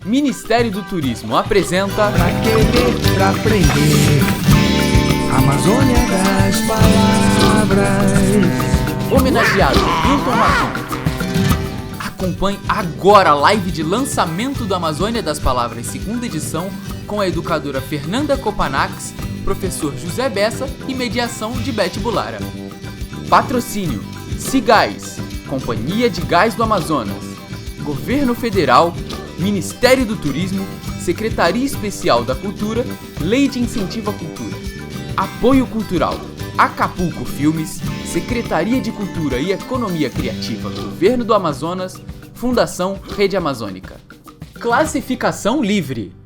Ministério do Turismo apresenta Pra querer, pra aprender, Amazônia das Palavras. Homenageado Milton Ratum. Acompanhe agora a live de lançamento do Amazônia das Palavras, segunda edição, com a educadora Fernanda Kopanax, professor José Bessa e mediação de Beth Bulara. Patrocínio: Cigás, Companhia de Gás do Amazonas, Governo Federal, Ministério do Turismo, Secretaria Especial da Cultura, Lei de Incentivo à Cultura. Apoio Cultural: Acapulco Filmes, Secretaria de Cultura e Economia Criativa, Governo do Amazonas, Fundação Rede Amazônica. Classificação livre.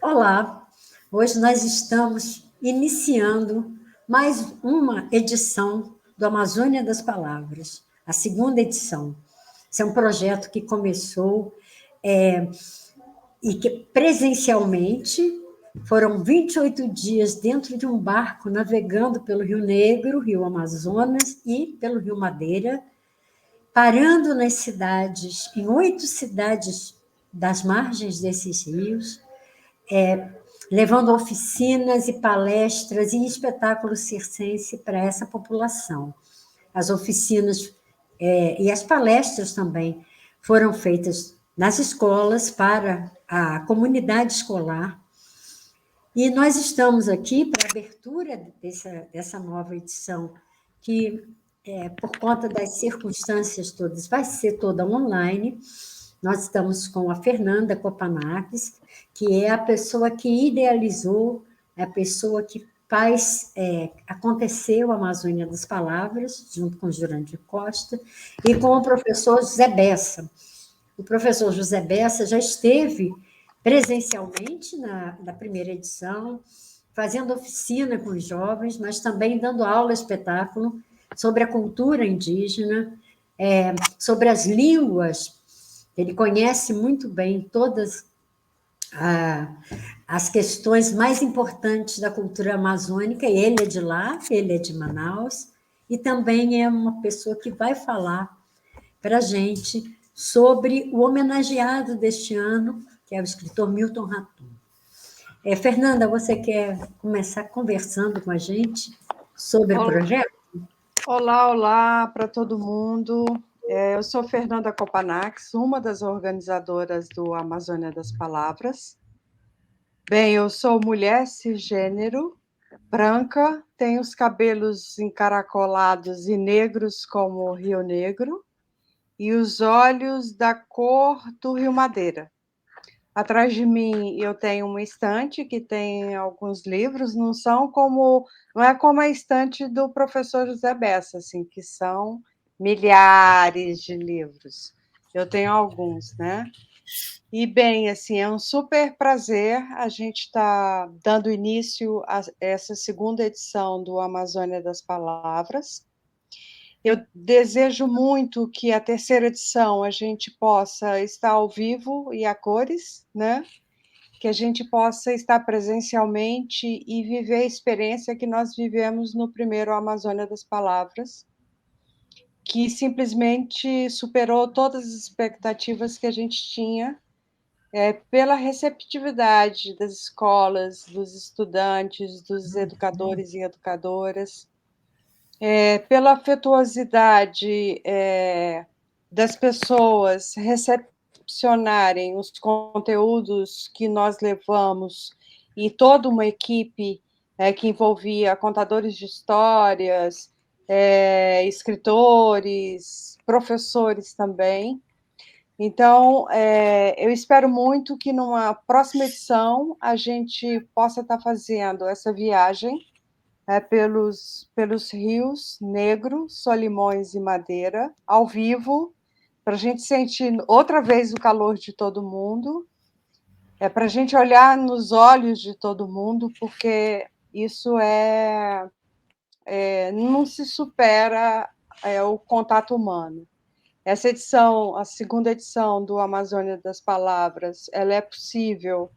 Olá, hoje nós estamos iniciando mais uma edição do Amazônia das Palavras, a segunda edição. Esse é um projeto que começou e que presencialmente foram 28 dias dentro de um barco navegando pelo Rio Negro, Rio Amazonas e pelo Rio Madeira, parando nas cidades, em 8 cidades das margens desses rios, levando oficinas e palestras e espetáculo circense para essa população. As oficinas e as palestras também foram feitas nas escolas para a comunidade escolar. E nós estamos aqui para a abertura dessa nova edição, que, por conta das circunstâncias todas, vai ser toda online. Nós estamos com a Fernanda Kopanax, que é a pessoa que idealizou, é a pessoa que faz acontecer o Amazônia das Palavras, junto com o Jurandir Costa, e com o professor José Bessa. O professor José Bessa já esteve presencialmente na primeira edição, fazendo oficina com os jovens, mas também dando aula, espetáculo, sobre a cultura indígena, sobre as línguas. Ele conhece muito bem todas as questões mais importantes da cultura amazônica, e ele é de lá, ele é de Manaus, e também é uma pessoa que vai falar para a gente sobre o homenageado deste ano, que é o escritor Milton Ratum. Fernanda, você quer começar conversando com a gente sobre o projeto? Olá para todo mundo. Eu sou Fernanda Kopanax, uma das organizadoras do Amazônia das Palavras. Bem, eu sou mulher cisgênero, branca, tenho os cabelos encaracolados e negros como o Rio Negro e os olhos da cor do Rio Madeira. Atrás de mim eu tenho uma estante que tem alguns livros, não é como a estante do professor José Bessa, assim, que são milhares de livros. Eu tenho alguns, né? E, bem, assim, é um super prazer a gente estar dando início a essa segunda edição do Amazônia das Palavras. Eu desejo muito que a terceira edição a gente possa estar ao vivo e a cores, né? Que a gente possa estar presencialmente e viver a experiência que nós vivemos no primeiro Amazônia das Palavras, que simplesmente superou todas as expectativas que a gente tinha, pela receptividade das escolas, dos estudantes, dos educadores e educadoras, pela afetuosidade das pessoas recepcionarem os conteúdos que nós levamos e toda uma equipe que envolvia contadores de histórias, escritores, professores também. Então, eu espero muito que numa próxima edição a gente possa estar fazendo essa viagem pelos rios Negro, Solimões e Madeira, ao vivo, para a gente sentir outra vez o calor de todo mundo, para a gente olhar nos olhos de todo mundo, porque isso não se supera o contato humano. Essa edição, a segunda edição do Amazônia das Palavras, ela é possível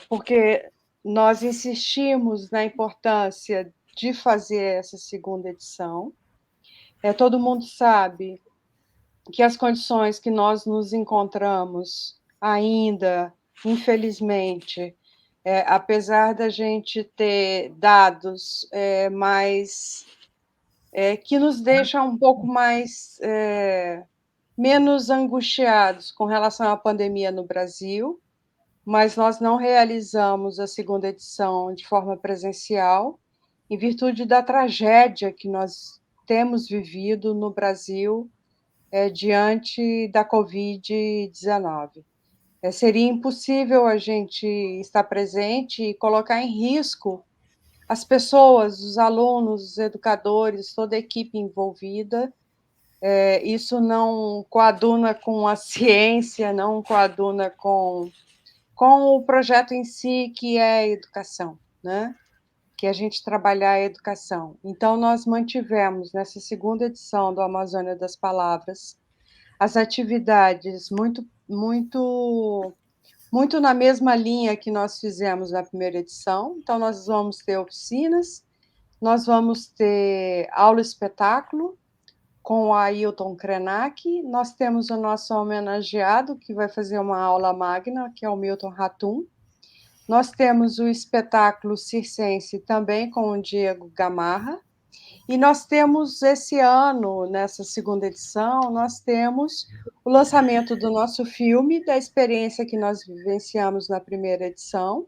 porque nós insistimos na importância de fazer essa segunda edição. Todo mundo sabe que as condições que nós nos encontramos ainda, infelizmente, apesar da gente ter dados mais que nos deixam um pouco mais menos angustiados com relação à pandemia no Brasil, mas nós não realizamos a segunda edição de forma presencial, em virtude da tragédia que nós temos vivido no Brasil diante da Covid-19. Seria impossível a gente estar presente e colocar em risco as pessoas, os alunos, os educadores, toda a equipe envolvida. Isso não coaduna com a ciência, não coaduna com o projeto em si, que é a educação, né? Que a gente trabalhar a educação. Então, nós mantivemos, nessa segunda edição do Amazônia das Palavras, as atividades muito na mesma linha que nós fizemos na primeira edição. Então, nós vamos ter oficinas, nós vamos ter aula-espetáculo com o Ailton Krenak, nós temos o nosso homenageado, que vai fazer uma aula magna, que é o Milton Ratum. Nós temos o espetáculo circense também com o Diego Gamarra, e nós temos esse ano, nessa segunda edição, nós temos o lançamento do nosso filme, da experiência que nós vivenciamos na primeira edição,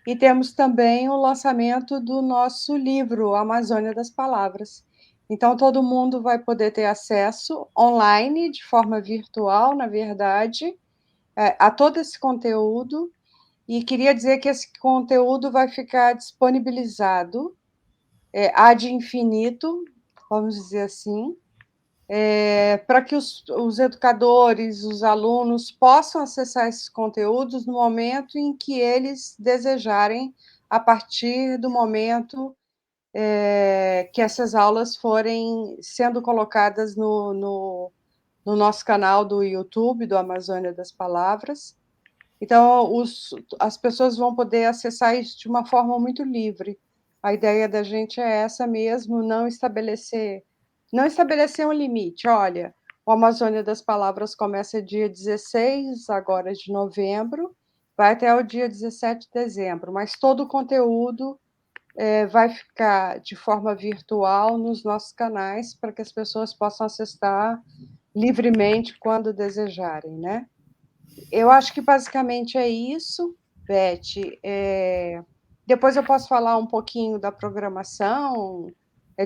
e temos também o lançamento do nosso livro, Amazônia das Palavras. Então, todo mundo vai poder ter acesso online, de forma virtual, na verdade, a todo esse conteúdo, e queria dizer que esse conteúdo vai ficar disponibilizado ad infinito, vamos dizer assim, para que os educadores, os alunos possam acessar esses conteúdos no momento em que eles desejarem, a partir do momento que essas aulas forem sendo colocadas no nosso canal do YouTube, do Amazônia das Palavras. Então, as pessoas vão poder acessar isso de uma forma muito livre. A ideia da gente é essa mesmo, não estabelecer um limite. Olha, o Amazônia das Palavras começa dia 16, agora de novembro, vai até o dia 17 de dezembro, mas todo o conteúdo vai ficar de forma virtual nos nossos canais, para que as pessoas possam acessar livremente quando desejarem, né? Eu acho que basicamente é isso, Beth. Depois eu posso falar um pouquinho da programação,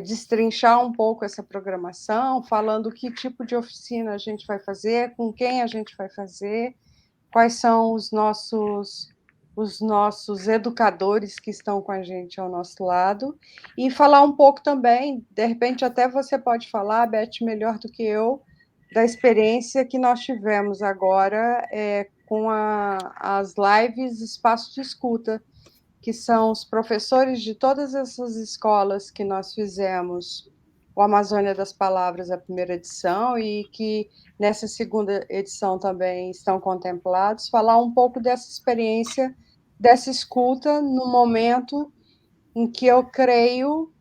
destrinchar um pouco essa programação, falando que tipo de oficina a gente vai fazer, com quem a gente vai fazer, quais são os nossos educadores que estão com a gente ao nosso lado, e falar um pouco também, de repente até você pode falar, Beth, melhor do que eu, da experiência que nós tivemos agora com as lives Espaço de Escuta, que são os professores de todas essas escolas que nós fizemos o Amazônia das Palavras, a primeira edição, e que nessa segunda edição também estão contemplados, falar um pouco dessa experiência, dessa escuta, no momento em que eu creio,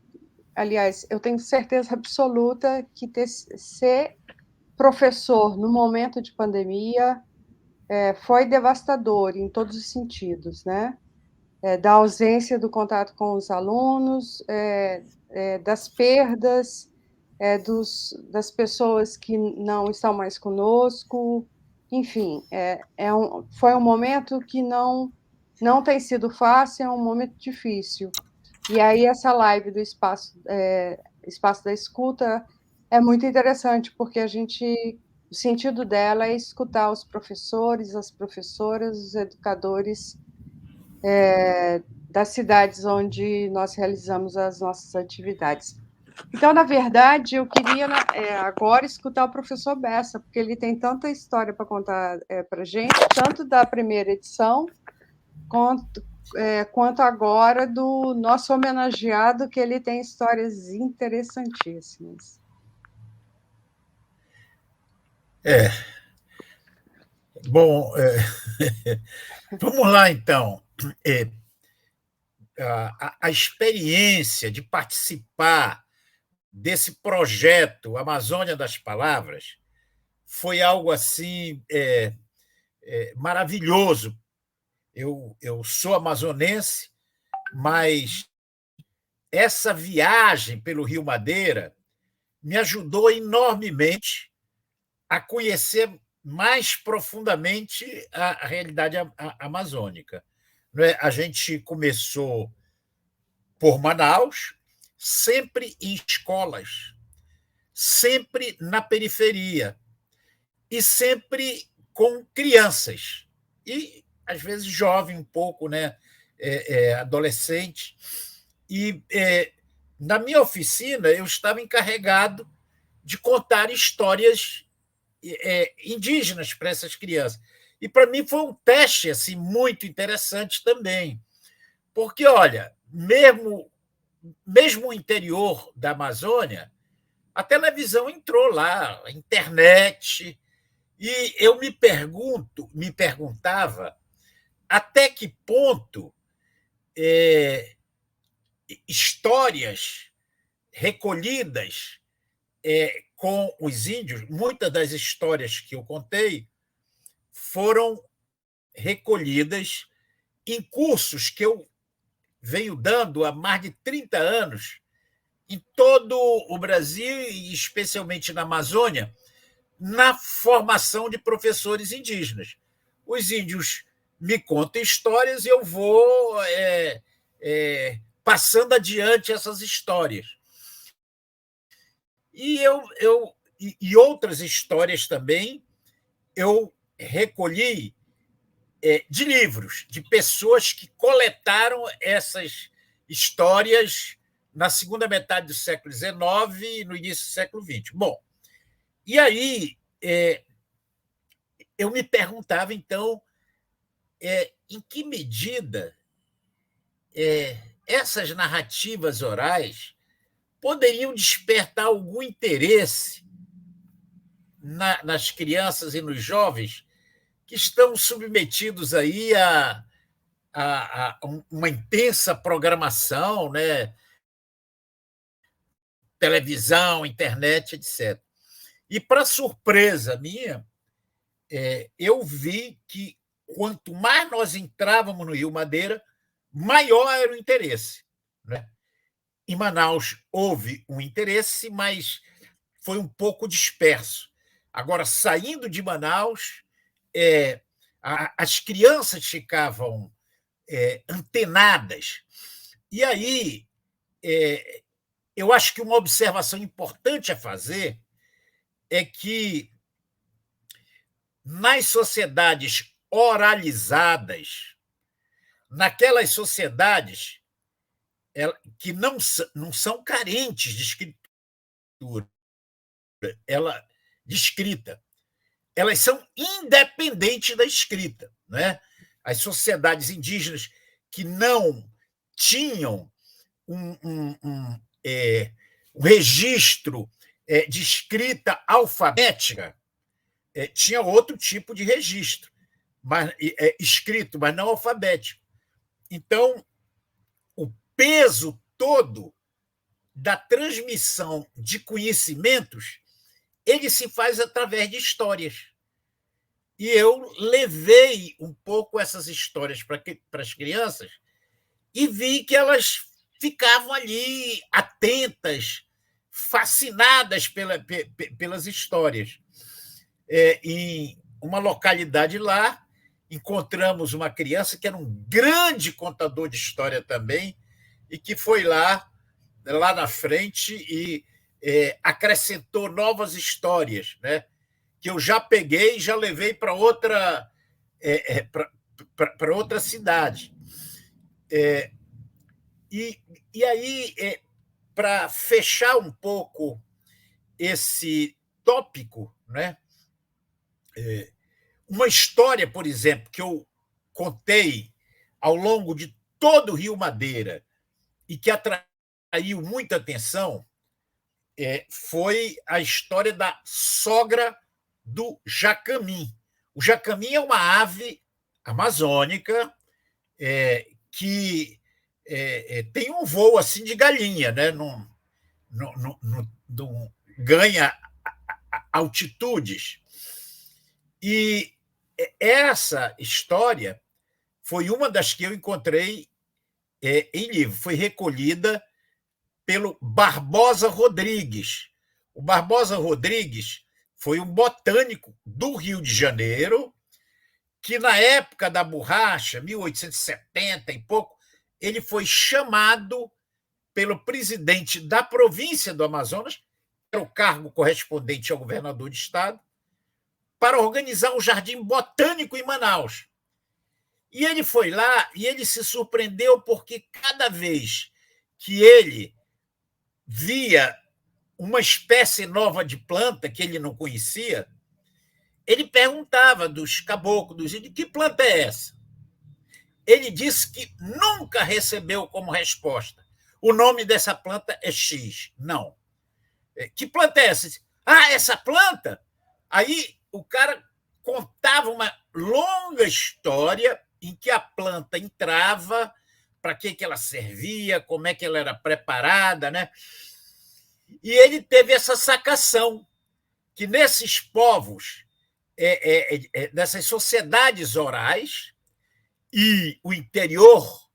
aliás, eu tenho certeza absoluta que ser professor no momento de pandemia foi devastador em todos os sentidos, né? Da ausência do contato com os alunos, das perdas, das pessoas que não estão mais conosco, enfim, foi um momento que não tem sido fácil, é um momento difícil. E aí essa live do Espaço da Escuta é muito interessante, porque o sentido dela é escutar os professores, as professoras, os educadores das cidades onde nós realizamos as nossas atividades. Então, na verdade, eu queria agora escutar o professor Bessa, porque ele tem tanta história para contar para a gente, tanto da primeira edição, quanto agora do nosso homenageado, que ele tem histórias interessantíssimas. Bom, vamos lá, então. A experiência de participar desse projeto Amazônia das Palavras foi algo assim maravilhoso. Eu sou amazonense, mas essa viagem pelo Rio Madeira me ajudou enormemente a conhecer mais profundamente a realidade amazônica. A gente começou por Manaus, sempre em escolas, sempre na periferia e sempre com crianças e às vezes jovem um pouco, né, adolescente. E na minha oficina eu estava encarregado de contar histórias indígenas para essas crianças. E para mim foi um teste assim muito interessante também, porque olha, mesmo o interior da Amazônia, a televisão entrou lá, a internet, e eu me perguntava até que ponto histórias recolhidas com os índios, muitas das histórias que eu contei foram recolhidas em cursos que eu venho dando há mais de 30 anos em todo o Brasil e especialmente na Amazônia, na formação de professores indígenas. Os índios me contam histórias e eu vou passando adiante essas histórias. E outras histórias também eu recolhi de livros, de pessoas que coletaram essas histórias na segunda metade do século XIX e no início do século XX. Bom, e aí eu me perguntava, então, em que medida essas narrativas orais poderiam despertar algum interesse nas crianças e nos jovens que estão submetidos aí a uma intensa programação, né? Televisão, internet, etc. E, para surpresa minha, eu vi que quanto mais nós entrávamos no Rio Madeira, maior era o interesse, né? Em Manaus houve um interesse, mas foi um pouco disperso. Agora, saindo de Manaus, as crianças ficavam antenadas. E aí, eu acho que uma observação importante a fazer é que, nas sociedades oralizadas, naquelas sociedades que não são carentes de escritura, de escrita, elas são independentes da escrita, né? As sociedades indígenas que não tinham um registro de escrita alfabética, tinha outro tipo de registro, mas, escrito, mas não alfabético. Então, o peso todo da transmissão de conhecimentos ele se faz através de histórias. E eu levei um pouco essas histórias para as crianças e vi que elas ficavam ali atentas, fascinadas pelas histórias. Em uma localidade lá, encontramos uma criança que era um grande contador de história também e que foi lá na frente e acrescentou novas histórias, né? Que eu já peguei e já levei para outra cidade. E aí, para fechar um pouco esse tópico, né? Uma história, por exemplo, que eu contei ao longo de todo o Rio Madeira e que atraiu muita atenção foi a história da sogra do jacamim. O jacamim é uma ave amazônica que tem um voo assim de galinha, né? Não ganha altitudes. E essa história foi uma das que eu encontrei em livro. Foi recolhida pelo Barbosa Rodrigues. O Barbosa Rodrigues foi um botânico do Rio de Janeiro, que na época da borracha, 1870 e pouco, ele foi chamado pelo presidente da província do Amazonas, que era o cargo correspondente ao governador de estado, para organizar o Jardim Botânico em Manaus. E ele foi lá e ele se surpreendeu porque cada vez que ele via uma espécie nova de planta que ele não conhecia, ele perguntava dos caboclos, dos índios, que planta é essa? Ele disse que nunca recebeu como resposta: o nome dessa planta é X. Não. Que planta é essa? Essa planta? Aí o cara contava uma longa história em que a planta entrava, para que ela servia, como é que ela era preparada, né? E ele teve essa sacação, que nesses povos, nessas sociedades orais, e o interior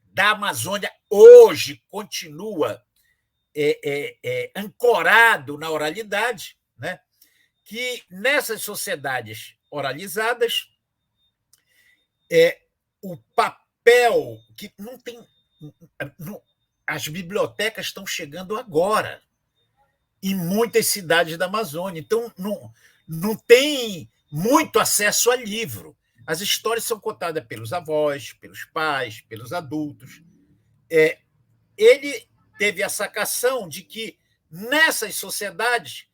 da Amazônia hoje continua ancorado na oralidade, né? Que nessas sociedades oralizadas, o papel que não tem. As bibliotecas estão chegando agora em muitas cidades da Amazônia, então não tem muito acesso a livro. As histórias são contadas pelos avós, pelos pais, pelos adultos. Ele teve a sacação de que, nessas sociedades,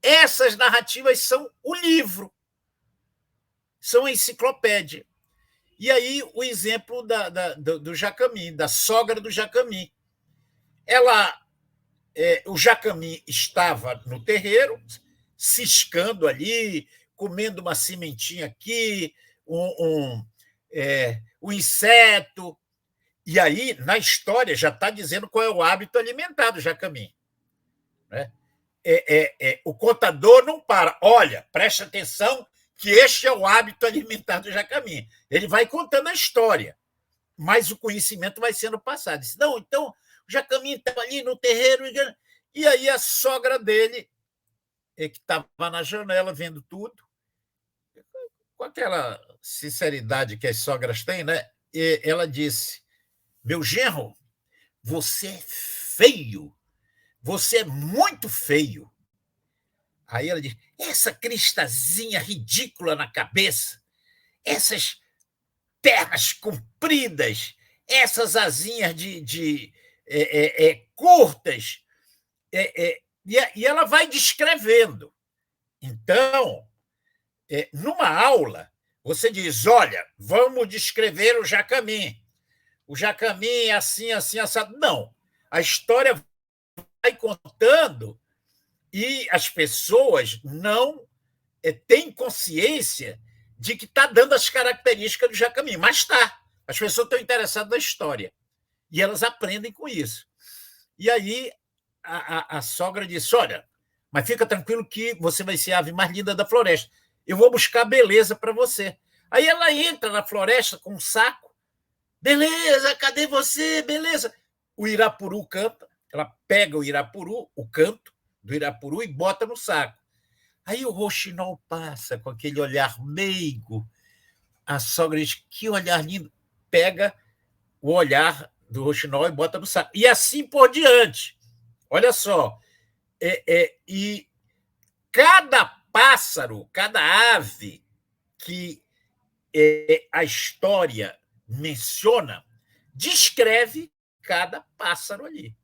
essas narrativas são o livro, são a enciclopédia. E aí o exemplo do Jacamim, da sogra do Jacamim. O Jacamim estava no terreiro, ciscando ali, comendo uma sementinha aqui, um inseto. E aí, na história, já está dizendo qual é o hábito alimentar do Jacamim. Né? O contador não para. Olha, preste atenção que este é o hábito alimentar do Jacamim. Ele vai contando a história, mas o conhecimento vai sendo passado. Diz, não, então, o Jacamim estava ali no terreiro, e aí a sogra dele, que estava na janela vendo tudo, com aquela sinceridade que as sogras têm, né? E ela disse: meu genro, você é feio, você é muito feio. Aí ela diz: essa cristazinha ridícula na cabeça, essas pernas compridas, essas asinhas curtas, e ela vai descrevendo. Então, numa aula, você diz: olha, vamos descrever o Jacamim. O Jacamim é assim, assim, assado. Não. A história vai contando e as pessoas não têm consciência de que está dando as características do Jacamim, mas está. As pessoas estão interessadas na história e elas aprendem com isso. E aí a sogra disse: olha, mas fica tranquilo que você vai ser a ave mais linda da floresta. Eu vou buscar beleza para você. Aí ela entra na floresta com um saco. Beleza, cadê você? Beleza. O Irapuru canta. Ela pega o Irapuru, o canto do Irapuru, e bota no saco. Aí o roxinol passa com aquele olhar meigo. A sogra diz: que olhar lindo. Pega o olhar do roxinol e bota no saco. E assim por diante. Olha só. E cada pássaro, cada ave que a história menciona, descreve cada pássaro ali,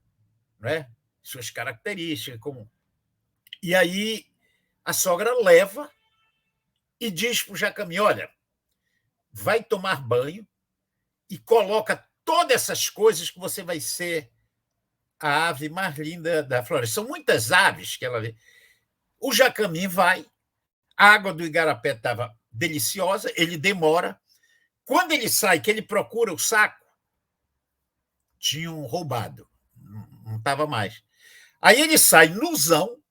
né? Suas características. E aí a sogra leva e diz para o Jacamim: olha, vai tomar banho e coloca todas essas coisas que você vai ser a ave mais linda da floresta. São muitas aves que ela vê. O Jacamim vai, a água do igarapé estava deliciosa, ele demora. Quando ele sai, que ele procura o saco, tinham roubado, não estava mais. Aí ele sai nuzão,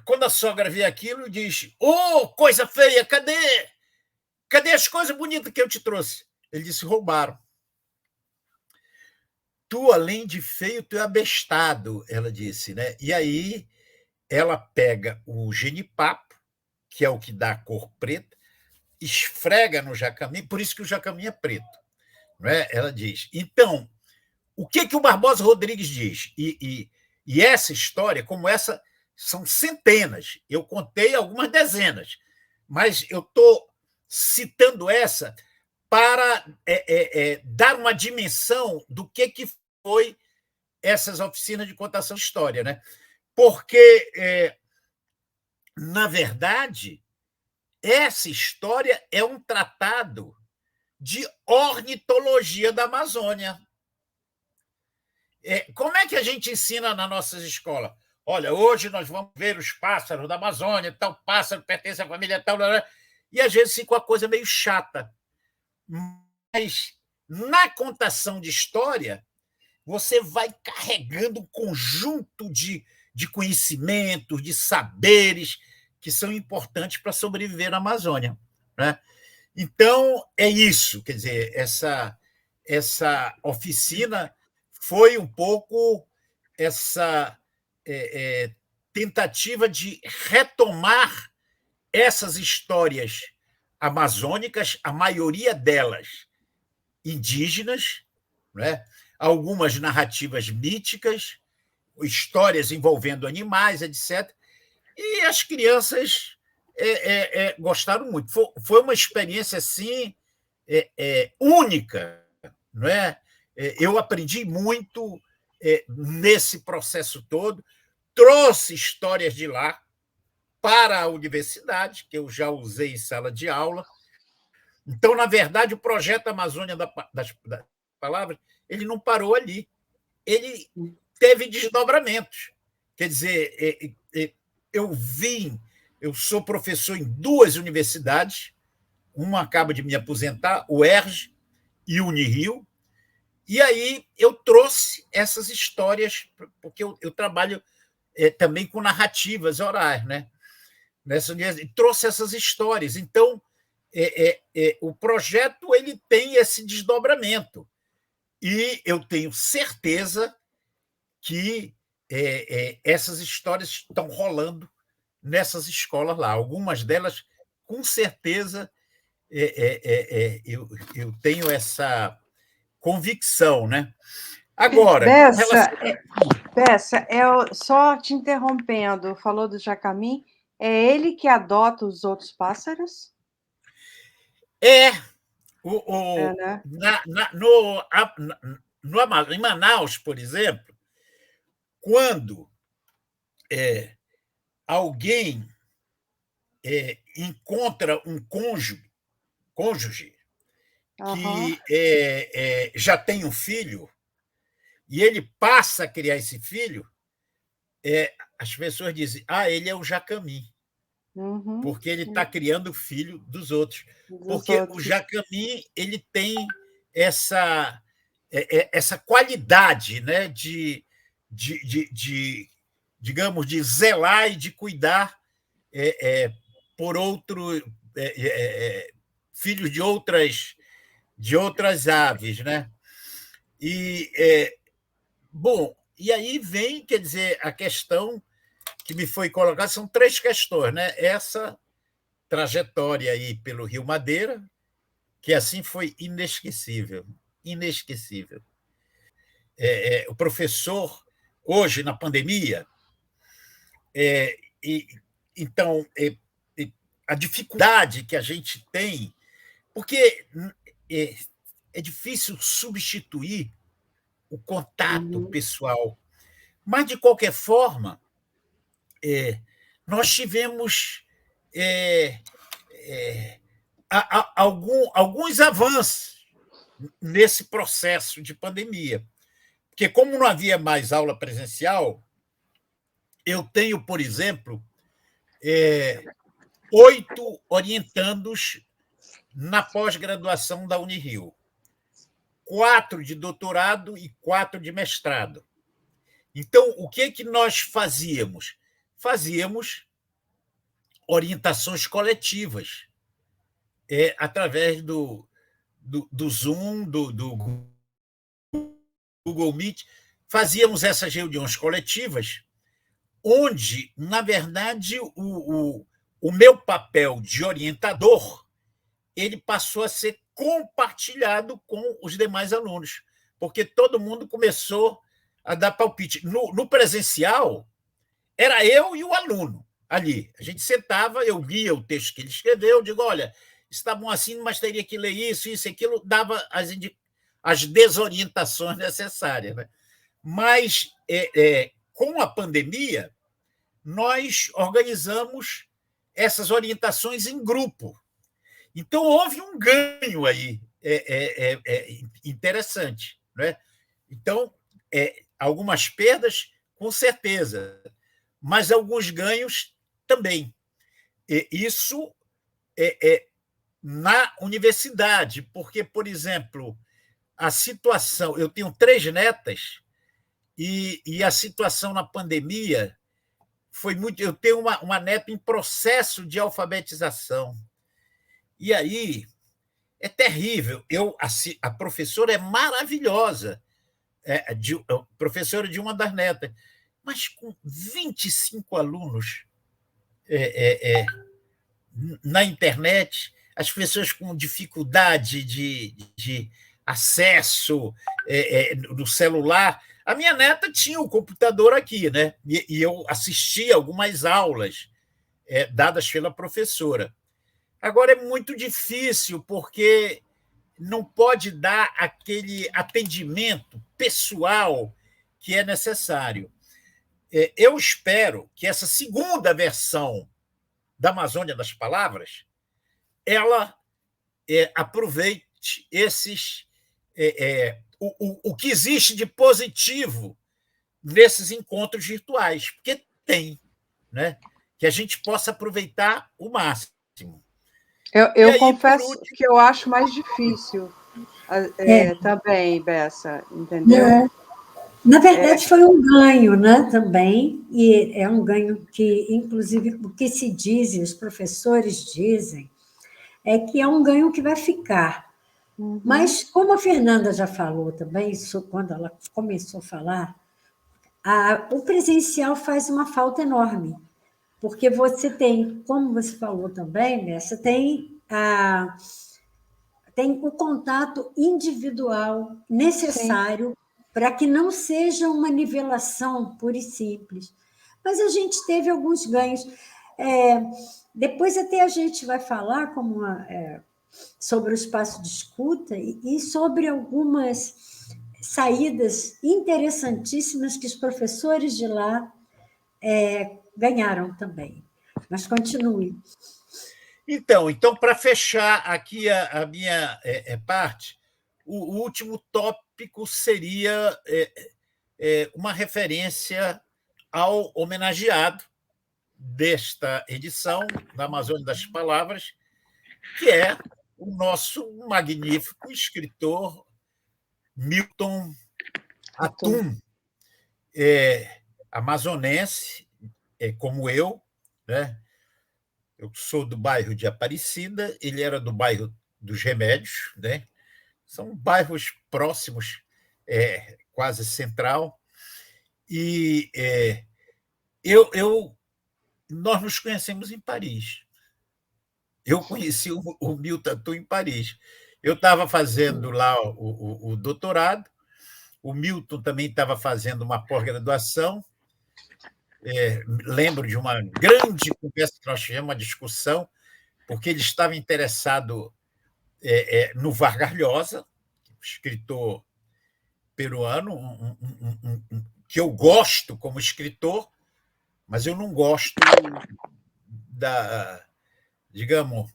quando a sogra vê aquilo, diz: "Ô, coisa feia, cadê? Cadê as coisas bonitas que eu te trouxe?" Ele disse: "Roubaram." "Tu, além de feio, tu é abestado", ela disse, né? E aí ela pega o genipapo, que é o que dá a cor preta, esfrega no Jacamim, por isso que o Jacamim é preto, não é? Ela diz. Então, o que o Barbosa Rodrigues diz? E essa história, como essa, são centenas. Eu contei algumas dezenas, mas eu estou citando essa para dar uma dimensão do que foi essas oficinas de contação de história, né? Porque, na verdade, essa história é um tratado de ornitologia da Amazônia. Como é que a gente ensina nas nossas escolas? Olha, hoje nós vamos ver os pássaros da Amazônia, tal pássaro pertence à família tal, e às vezes fica uma coisa meio chata. Mas na contação de história, você vai carregando um conjunto de conhecimentos, de saberes que são importantes para sobreviver na Amazônia, né? Então, é isso. Quer dizer, essa oficina foi um pouco essa tentativa de retomar essas histórias amazônicas, a maioria delas indígenas, né? Algumas narrativas míticas, histórias envolvendo animais, etc. E as crianças gostaram muito. Foi uma experiência assim única, não é? Eu aprendi muito nesse processo todo, trouxe histórias de lá para a universidade, que eu já usei em sala de aula. Então, na verdade, o projeto Amazônia das Palavras, ele não parou ali. Ele teve desdobramentos. Quer dizer, eu sou professor em 2 universidades, uma acaba de me aposentar, o ERJ e o Unirio, e aí eu trouxe essas histórias, porque eu trabalho também com narrativas orais, né? Trouxe essas histórias. Então, o projeto ele tem esse desdobramento. E eu tenho certeza que essas histórias estão rolando nessas escolas lá. Algumas delas, com certeza, eu tenho essa convicção, né? Agora, Bessa, só te interrompendo, falou do Jacamim, é ele que adota os outros pássaros? né? Em Manaus, por exemplo, quando alguém encontra um cônjuge que já tem um filho e ele passa a criar esse filho, as pessoas dizem: ele é o Jacamim, porque ele está criando o filho dos outros. Porque o Jacamim ele tem essa qualidade, né, digamos, de zelar e de cuidar por filhos de outras aves, né? Bom, e aí vem, quer dizer, a questão que me foi colocada, são 3 questões, né? Essa trajetória aí pelo Rio Madeira, que assim foi inesquecível, inesquecível. O professor, hoje, na pandemia, então, a dificuldade que a gente tem, porque é difícil substituir o contato pessoal, mas, de qualquer forma, nós tivemos alguns avanços nesse processo de pandemia. Porque, como não havia mais aula presencial, eu tenho, por exemplo, 8 orientandos na pós-graduação da Unirio, 4 de doutorado e 4 de mestrado. Então, o que nós fazíamos? Fazíamos orientações coletivas, através do Zoom, do Google Meet. Fazíamos essas reuniões coletivas, onde, na verdade, o meu papel de orientador ele passou a ser compartilhado com os demais alunos, porque todo mundo começou a dar palpite. No presencial, era eu e o aluno ali. A gente sentava, eu lia o texto que ele escreveu, digo, olha, está bom assim, mas teria que ler isso, isso, aquilo, dava as desorientações necessárias. Né? Mas, com a pandemia, nós organizamos essas orientações em grupo. Então, houve um ganho aí interessante. Né? Então, algumas perdas, com certeza, mas alguns ganhos também. Isso na universidade, porque, por exemplo, a situação... Eu tenho 3 netas e a situação na pandemia foi muito... Eu tenho uma neta em processo de alfabetização. E aí é terrível. A professora é maravilhosa, professora de uma das netas, mas com 25 alunos na internet, as pessoas com dificuldade de acesso no celular. A minha neta tinha o computador aqui, né? E eu assistia algumas aulas dadas pela professora. Agora, é muito difícil, porque não pode dar aquele atendimento pessoal que é necessário. Eu espero que essa segunda versão da Amazônia das Palavras ela aproveite o que existe de positivo nesses encontros virtuais, porque tem, né? Que a gente possa aproveitar o máximo. Eu aí, confesso último... que eu acho mais difícil também, Bessa, entendeu? Na verdade, foi um ganho, né, também, e é um ganho que, inclusive, o que se diz, e os professores dizem, é que é um ganho que vai ficar. Uhum. Mas, como a Fernanda já falou também, quando ela começou a falar, o presencial faz uma falta enorme, porque você tem, como você falou também, né, você tem o contato individual necessário para que não seja uma nivelação pura e simples. Mas a gente teve alguns ganhos. Depois até a gente vai falar sobre o espaço de escuta e sobre algumas saídas interessantíssimas que os professores de lá ganharam também. Mas continue. Então, para fechar aqui a minha parte, o último tópico seria uma referência ao homenageado desta edição da Amazônia das Palavras, que é o nosso magnífico escritor Milton Atum, amazonense, como eu, né? Eu sou do bairro de Aparecida, ele era do bairro dos Remédios, né? São bairros próximos, quase central. E nós nos conhecemos em Paris. Eu conheci o Milton Atum em Paris. Eu estava fazendo lá o doutorado, o Milton também estava fazendo uma pós-graduação. Lembro de uma grande conversa que nós tivemos, uma discussão, porque ele estava interessado no Vargas Llosa, escritor peruano, que eu gosto como escritor, mas eu não gosto digamos,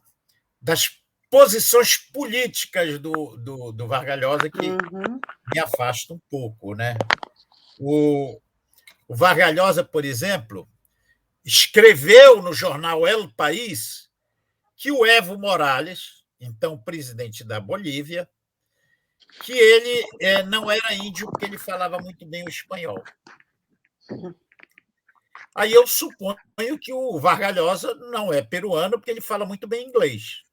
das posições políticas do Vargas Llosa, que me afasta um pouco. Né? O Vargas Llosa, por exemplo, escreveu no jornal El País que o Evo Morales, então presidente da Bolívia, que ele não era índio, porque ele falava muito bem o espanhol. Aí eu suponho que o Vargas Llosa não é peruano, porque ele fala muito bem inglês,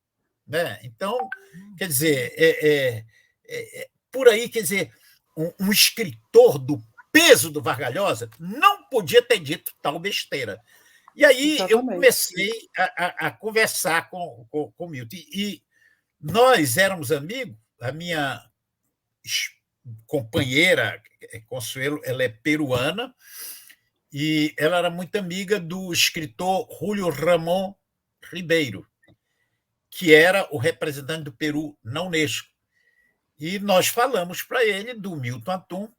né? Então, quer dizer, por aí, quer dizer, um escritor do peso do Vargas Llosa não podia ter dito tal besteira. E aí eu comecei a conversar com o Milton. E nós éramos amigos, a minha companheira, Consuelo, ela é peruana, e ela era muito amiga do escritor Julio Ramón Ribeiro, que era o representante do Peru na Unesco. E nós falamos para ele do Milton Atum,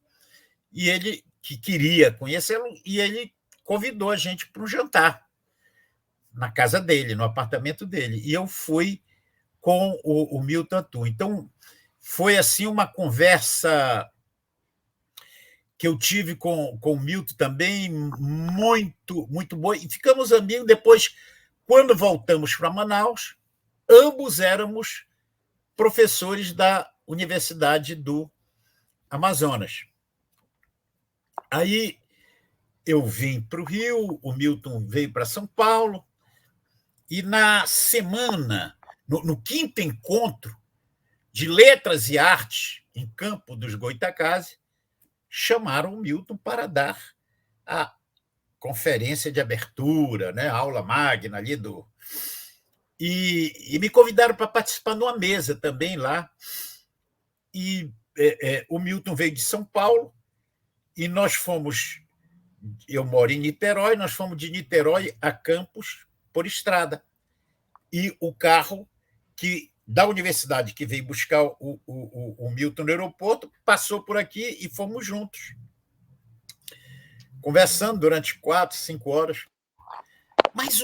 e ele que queria conhecê-lo, e ele convidou a gente para um jantar na casa dele, no apartamento dele. E eu fui com o Milton Atum. Então, foi assim uma conversa que eu tive com o Milton também, muito, muito boa. E ficamos amigos. Depois, quando voltamos para Manaus, ambos éramos professores da Universidade do Amazonas. Aí eu vim para o Rio, o Milton veio para São Paulo, e na semana, no quinto encontro de Letras e Artes em Campo dos Goitacazes, chamaram o Milton para dar a conferência de abertura, né, a aula magna ali do... E me convidaram para participar numa mesa também lá. E o Milton veio de São Paulo, e nós fomos... Eu moro em Niterói, nós fomos de Niterói a Campos por estrada. E o carro da universidade que veio buscar o Milton no aeroporto passou por aqui e fomos juntos, conversando durante 4, 5 horas. Mas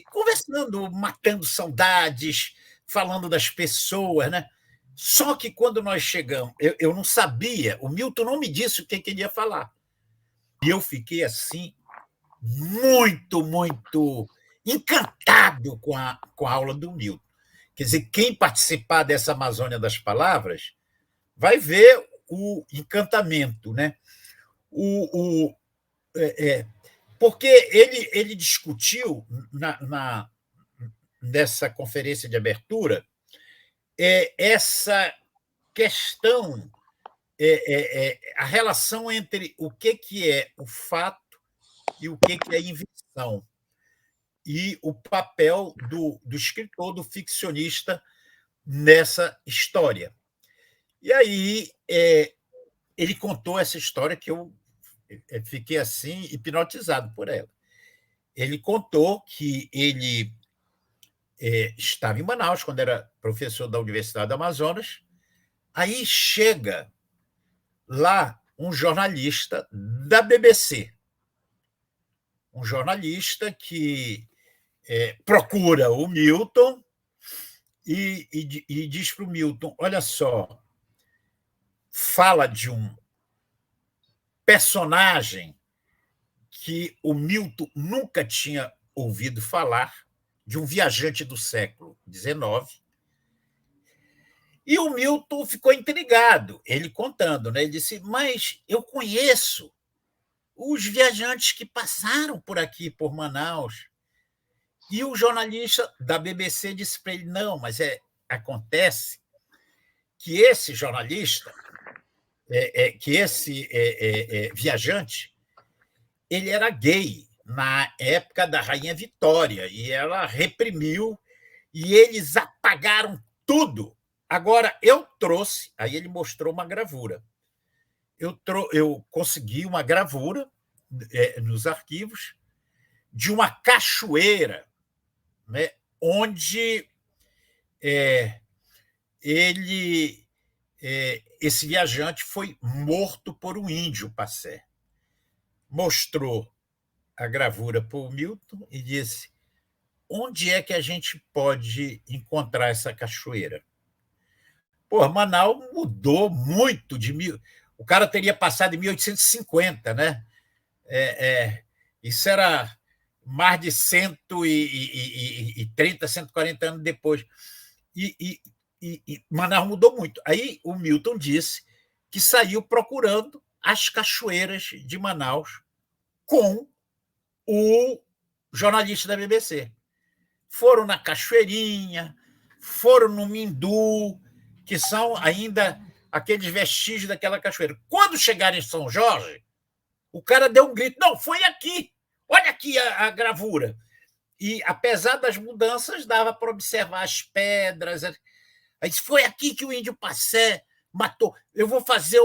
conversando, matando saudades, falando das pessoas, né? Só que quando nós chegamos, eu não sabia, o Milton não me disse o que ele ia falar. E eu fiquei assim, muito, muito encantado com a aula do Milton. Quer dizer, quem participar dessa Amazônia das Palavras vai ver o encantamento, né? Porque ele discutiu nessa conferência de abertura essa questão, a relação entre o que é o fato e o que é invenção, e o papel do escritor, do ficcionista nessa história. E aí ele contou essa história que eu fiquei assim hipnotizado por ela. Ele contou que ele estava em Manaus quando era professor da Universidade do Amazonas. Aí chega lá um jornalista da BBC, um jornalista que procura o Milton e diz para o Milton: olha só, fala de um personagem que o Milton nunca tinha ouvido falar, de um viajante do século XIX. E o Milton ficou intrigado, ele contando, né? Ele disse: mas eu conheço os viajantes que passaram por aqui, por Manaus. E o jornalista da BBC disse para ele: não, mas acontece que esse jornalista, que esse viajante, ele era gay na época da Rainha Vitória, e ela reprimiu, e eles apagaram tudo. Agora, eu trouxe... Aí ele mostrou uma gravura. Eu consegui uma gravura nos arquivos de uma cachoeira, né, onde esse viajante foi morto por um índio Passé. Mostrou a gravura para o Milton e disse: onde é que a gente pode encontrar essa cachoeira? Pô, Manaus mudou muito de o cara teria passado em 1850, né? Isso era mais de 130, 140 anos depois. E Manaus mudou muito. Aí o Milton disse que saiu procurando as cachoeiras de Manaus com o jornalista da BBC. Foram na Cachoeirinha, foram no Mindu, que são ainda aqueles vestígios daquela cachoeira. Quando chegaram em São Jorge, o cara deu um grito: não, foi aqui, olha aqui a gravura. E, apesar das mudanças, dava para observar as pedras. Aí disse: foi aqui que o índio Passé matou. Eu vou fazer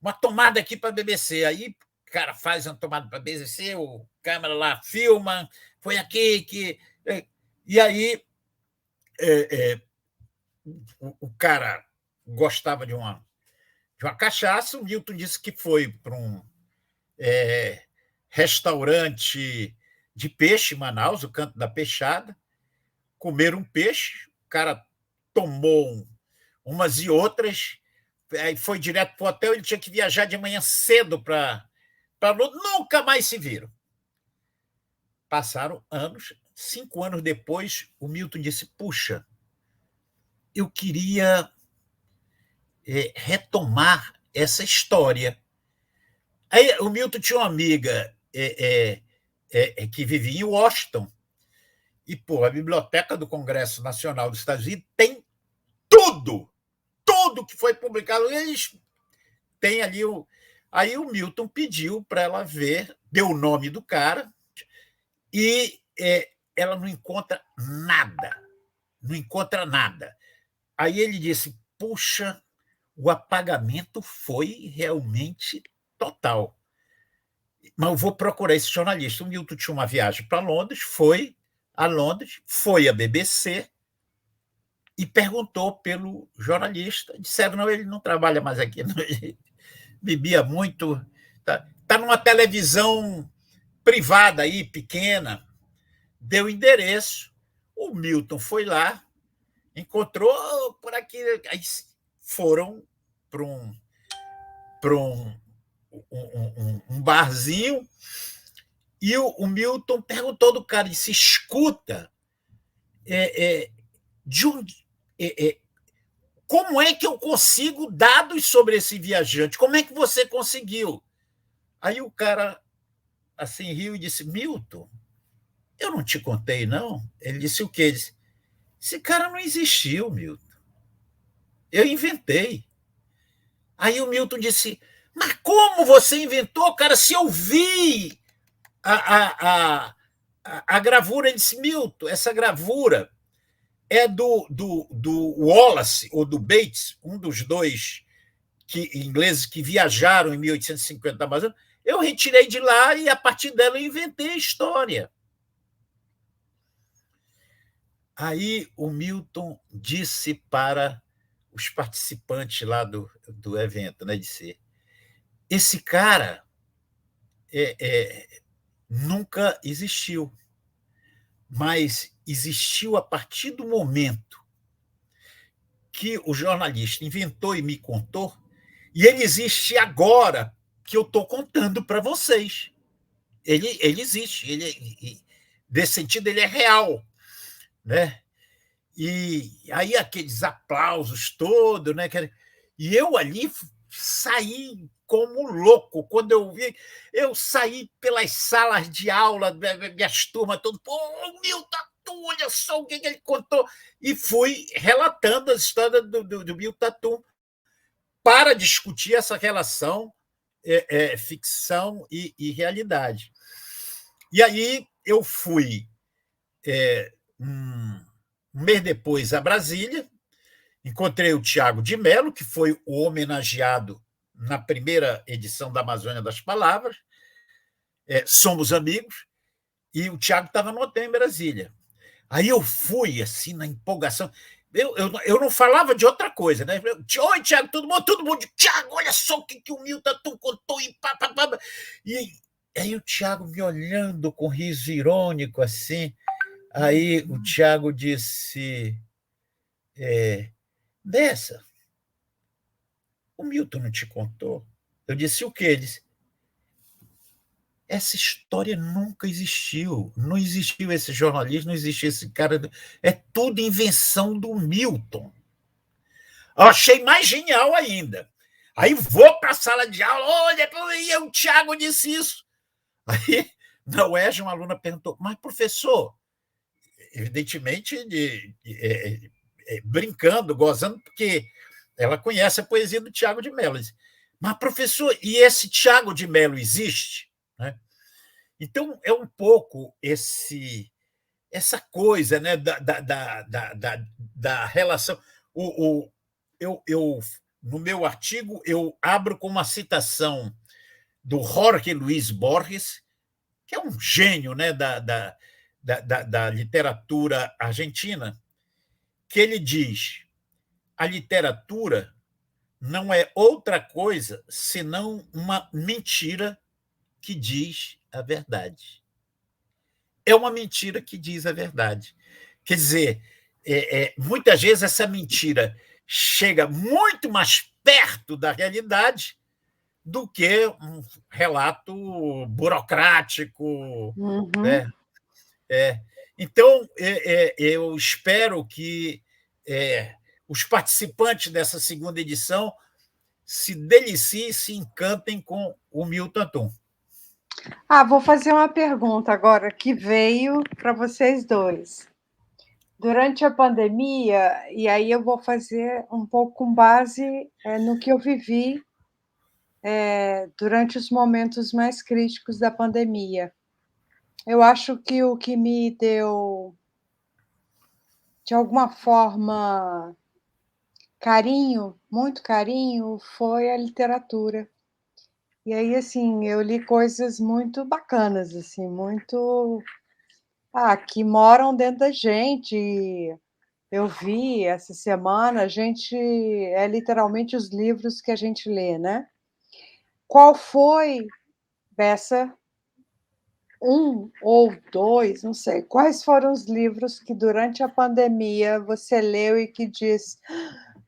uma tomada aqui para a BBC. Aí o cara faz uma tomada para a BBC, o câmera lá filma, foi aqui que... E aí o cara gostava de uma cachaça. O Milton disse que foi para um restaurante de peixe em Manaus, o Canto da Peixada, comer um peixe. O cara tomou umas e outras, aí foi direto para o hotel. Ele tinha que viajar de manhã cedo para nunca mais se viram. Passaram anos. 5 anos depois, o Milton disse: puxa, eu queria retomar essa história. Aí o Milton tinha uma amiga que vivia em Washington, e a Biblioteca do Congresso Nacional dos Estados Unidos tem tudo que foi publicado. Eles têm ali Aí o Milton pediu para ela ver, deu o nome do cara, e ela não encontra nada. Não encontra nada. Aí ele disse: puxa, o apagamento foi realmente total. Mas eu vou procurar esse jornalista. O Milton tinha uma viagem para Londres, foi a Londres, foi à BBC e perguntou pelo jornalista. Disseram: não, ele não trabalha mais aqui. Não, ele bebia muito. Está numa televisão privada aí, pequena. Deu endereço. O Milton foi lá, encontrou por aqui. Aí foram para um barzinho, e o Milton perguntou do cara, disse: escuta, de onde, como é que eu consigo dados sobre esse viajante? Como é que você conseguiu? Aí o cara assim riu e disse: Milton, eu não te contei, não? Ele disse: o quê? Ele disse: esse cara não existiu, Milton. Eu inventei. Aí o Milton disse: mas como você inventou, cara? Se eu vi a gravura. Ele disse: Milton, essa gravura é do Wallace ou do Bates, um dos dois ingleses que viajaram em 1850 da Amazônia. Eu retirei de lá e, a partir dela, eu inventei a história. Aí o Milton disse para os participantes lá do evento, né, disse: esse cara nunca existiu, mas existiu a partir do momento que o jornalista inventou e me contou, e ele existe agora que eu estou contando para vocês. Ele existe, nesse sentido, ele é real, né? E aí aqueles aplausos todos, né? E eu ali saí como louco. Quando eu vi, eu saí pelas salas de aula, minhas turmas todas: pô, Milton, olha só o que ele contou. E fui relatando as histórias do Milton Tatum para discutir essa relação ficção e realidade. E aí eu fui, um mês depois, a Brasília, encontrei o Tiago de Mello, que foi o homenageado na primeira edição da Amazônia das Palavras. Somos amigos, e o Tiago estava no hotel em Brasília. Aí eu fui, assim, na empolgação. Eu não falava de outra coisa, né? Oi, Tiago, todo mundo. Tiago, olha só o que o Milton contou. E aí o Tiago me olhando com riso irônico, assim. Aí o Tiago disse: Dessa, o Milton não te contou? Eu disse: o quê? Ele disse: essa história nunca existiu. Não existiu esse jornalista, não existiu esse cara. É tudo invenção do Milton. Eu achei mais genial ainda. Aí vou para a sala de aula: olha, o Tiago disse isso. Aí Na UERJ, uma aluna perguntou: mas, professor, evidentemente brincando, gozando, porque ela conhece a poesia do Tiago de Mello. Mas, professor, e esse Tiago de Mello existe? Né? Então, é um pouco essa coisa, né, da relação. No meu artigo, eu abro com uma citação do Jorge Luis Borges, que é um gênio, né, da literatura argentina, que ele diz: a literatura não é outra coisa senão uma mentira que diz a verdade. É uma mentira que diz a verdade. Quer dizer, muitas vezes essa mentira chega muito mais perto da realidade do que um relato burocrático. Né? Então, eu espero que os participantes dessa segunda edição se deliciem, se encantem com o Milton Atum. Vou fazer uma pergunta agora que veio para vocês dois. Durante a pandemia, e aí eu vou fazer um pouco com base no que eu vivi durante os momentos mais críticos da pandemia. Eu acho que o que me deu, de alguma forma, carinho, muito carinho, foi a literatura. E aí, assim, eu li coisas muito bacanas, assim, muito que moram dentro da gente. Eu vi essa semana, a gente é literalmente os livros que a gente lê, né? Qual foi, Bessa, um ou dois, não sei, quais foram os livros que durante a pandemia você leu e que diz: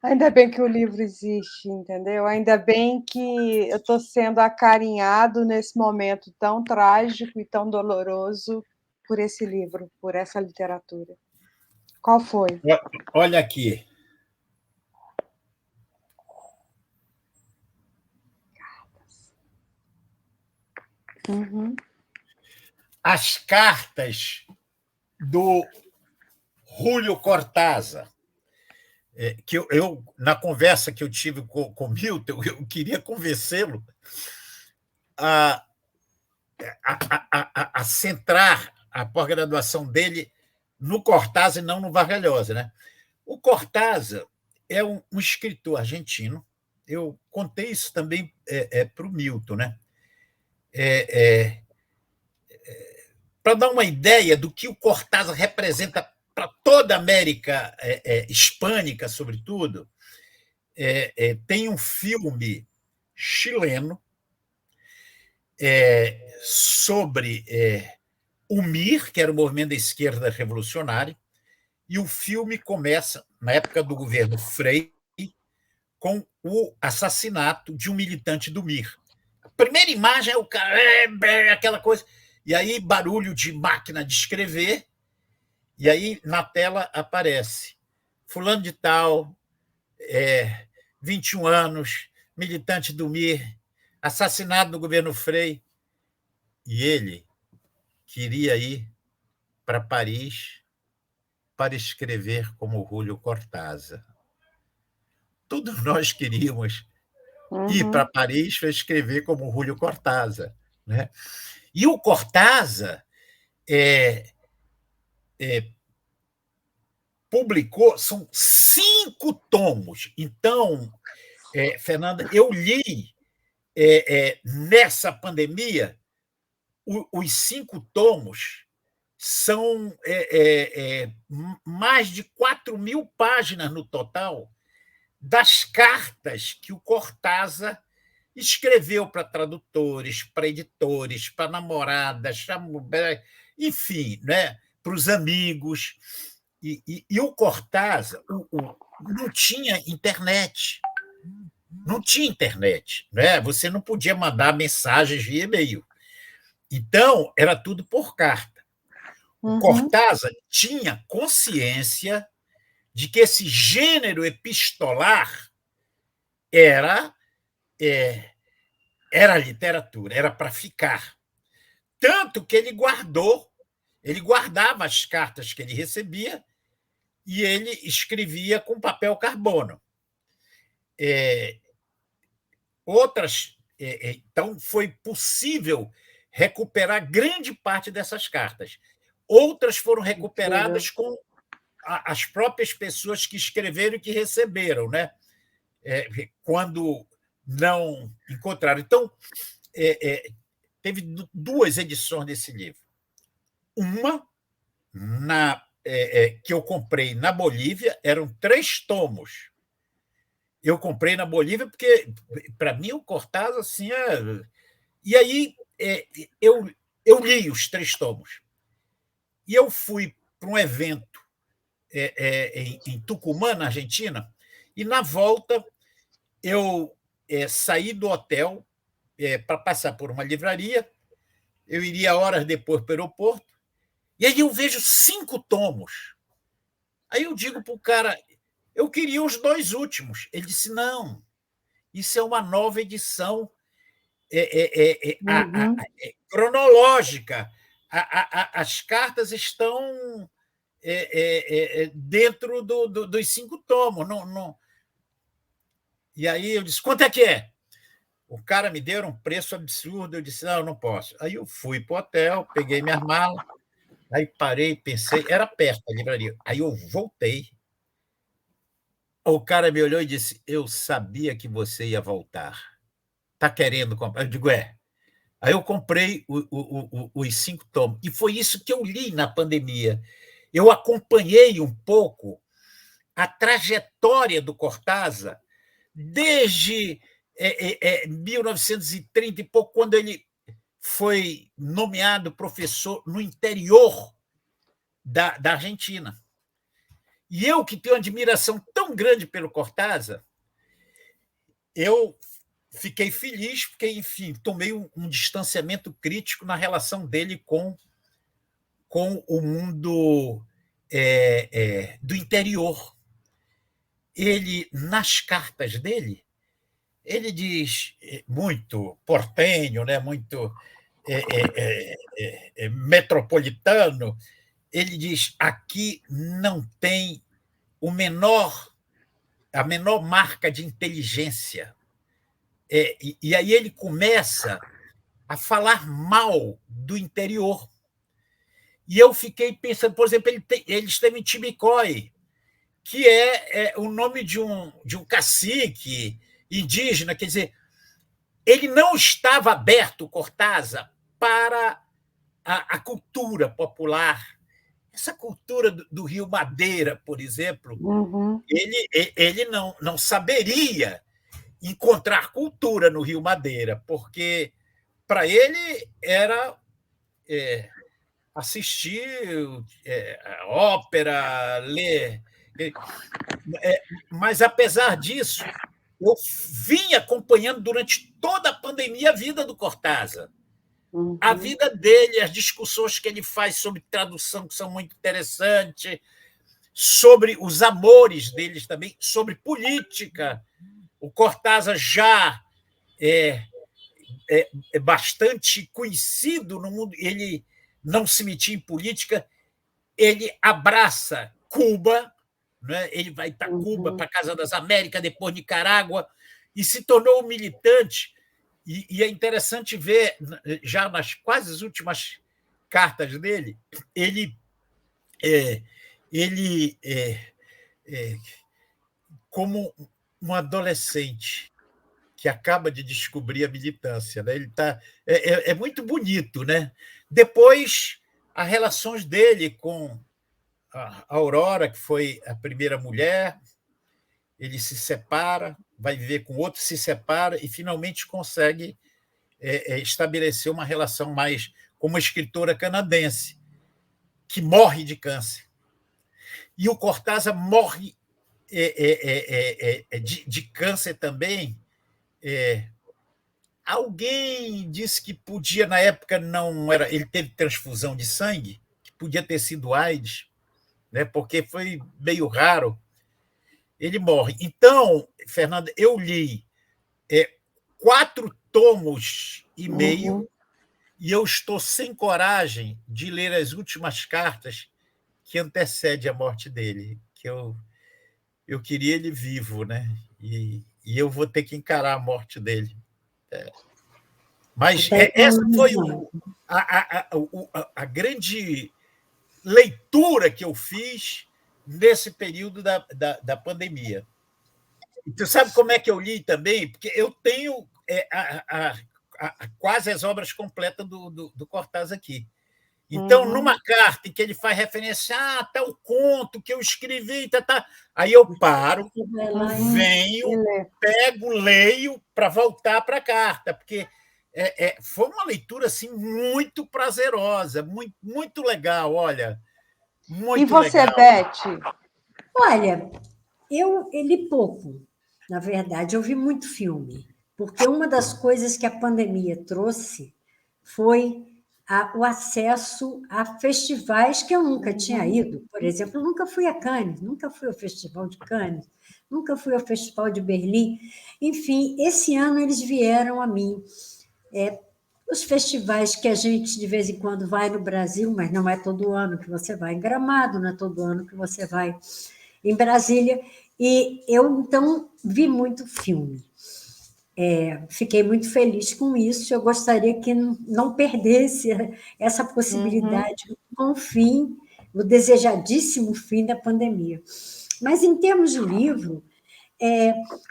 ainda bem que o livro existe, entendeu? Ainda bem que eu estou sendo acarinhado nesse momento tão trágico e tão doloroso por esse livro, por essa literatura. Qual foi? Olha aqui. Uhum. As cartas do Júlio Cortázar, que na conversa que eu tive com o Milton, eu queria convencê-lo a centrar a pós-graduação dele no Cortázar e não no Vargas Llosa. Né? O Cortázar é um escritor argentino. Eu contei isso também para o Milton. Né? Para dar uma ideia do que o Cortázar representa para toda a América hispânica, sobretudo, tem um filme chileno sobre o MIR, que era o Movimento da Esquerda Revolucionária, e o filme começa, na época do governo Frei, com o assassinato de um militante do MIR. A primeira imagem é o cara, aquela coisa, e aí barulho de máquina de escrever, e aí na tela aparece fulano de tal, 21 anos, militante do MIR, assassinado no governo Frei, e ele queria ir para Paris para escrever como Júlio Cortázar. Todos nós queríamos ir para Paris para escrever como Júlio Cortázar. Né? E o Cortázar publicou, são 5 tomos. Então, Fernanda, eu li nessa pandemia os 5 tomos. São mais de 4.000 páginas no total das cartas que o Cortázar escreveu para tradutores, para editores, para namoradas, enfim, né, para os amigos. E o Cortázar não tinha internet. Não tinha internet. Né? Você não podia mandar mensagens via e-mail. Então, era tudo por carta. O Cortázar tinha consciência de que esse gênero epistolar era literatura, era para ficar. Tanto que ele guardava as cartas que ele recebia e ele escrevia com papel carbono. Então, foi possível recuperar grande parte dessas cartas. Outras foram recuperadas com as próprias pessoas que escreveram e que receberam, né? Quando não encontraram. Então, teve 2 edições desse livro. Uma, que eu comprei na Bolívia, eram 3 tomos. Eu comprei na Bolívia porque, para mim, o Cortázar assim, E aí eu li os 3 tomos. E eu fui para um evento em Tucumã, na Argentina, e, na volta, eu saí do hotel para passar por uma livraria, eu iria horas depois para o aeroporto, e aí eu vejo 5 tomos. Aí eu digo para o cara, eu queria os 2 últimos. Ele disse, não, isso é uma nova edição cronológica. As cartas estão dentro dos 5 tomos. Não. E aí eu disse, quanto é que é? O cara me deu um preço absurdo, eu disse, não posso. Aí eu fui para o hotel, peguei minhas malas, aí parei, pensei, era perto da livraria. Aí eu voltei. O cara me olhou e disse, eu sabia que você ia voltar. Está querendo comprar? Eu digo, Aí eu comprei os 5 tomos. E foi isso que eu li na pandemia. Eu acompanhei um pouco a trajetória do Cortázar desde 1930 e pouco, quando ele foi nomeado professor no interior da Argentina. E eu, que tenho uma admiração tão grande pelo Cortázar, eu fiquei feliz porque, enfim, tomei um distanciamento crítico na relação dele com o mundo do interior. Ele, nas cartas dele, ele diz muito portenho, né? Muito metropolitano. Ele diz, aqui não tem a menor marca de inteligência. E aí ele começa a mal do interior. E eu fiquei pensando, por exemplo, ele esteve em Chibicói, que é o nome de um cacique indígena, quer dizer, ele não estava aberto, Cortázar, para a cultura popular. Essa cultura do Rio Madeira, por exemplo, ele não saberia encontrar cultura no Rio Madeira, porque para ele era assistir ópera, ler. Mas, apesar disso, eu vim acompanhando durante toda a pandemia a vida do Cortázar. A vida dele, as discussões que ele faz sobre tradução, que são muito interessantes, sobre os amores deles também, sobre política. O Cortázar já é bastante conhecido no mundo, ele não se metia em política, ele abraça Cuba, né? Ele vai para Cuba, para a Casa das Américas, depois Nicarágua, e se tornou um militante. E é interessante ver, já nas quase últimas cartas dele, ele como um adolescente que acaba de descobrir a militância, né? Ele é muito bonito, né? Depois, as relações dele com a Aurora, que foi a primeira mulher, ele se separa, vai viver com outro, se separa e finalmente consegue estabelecer uma relação mais com uma escritora canadense, que morre de câncer. E o Cortázar morre de câncer também. Alguém disse que podia, na época, não era. Ele teve transfusão de sangue, que podia ter sido AIDS, né, porque foi meio raro. Ele morre. Então, Fernanda, eu li 4 tomos e meio, e eu estou sem coragem de ler as últimas cartas que antecedem a morte dele, que eu queria ele vivo, né? E eu vou ter que encarar a morte dele. Mas essa foi a grande leitura que eu fiz nesse período da pandemia. E tu sabe como é que eu li também? Porque eu tenho quase as obras completas do Cortázar aqui. Então, numa carta em que ele faz referência a tal conto que eu escrevi, aí eu paro, venho, pego, leio para voltar para a carta, porque foi uma leitura assim, muito prazerosa, muito, muito legal, olha. Muito e você, legal. Beth? Olha, eu li pouco, na verdade, eu vi muito filme, porque uma das coisas que a pandemia trouxe foi o acesso a festivais que eu nunca tinha ido. Por exemplo, eu nunca fui a Cannes, nunca fui ao Festival de Cannes, nunca fui ao Festival de Berlim. Enfim, esse ano eles vieram a mim. Os festivais que a gente, de vez em quando, vai no Brasil, mas não é todo ano que você vai em Gramado, não é todo ano que você vai em Brasília. E eu, então, vi muito filme. Fiquei muito feliz com isso. Eu gostaria que não perdesse essa possibilidade com o fim, o desejadíssimo fim da pandemia. Mas, em termos de livro,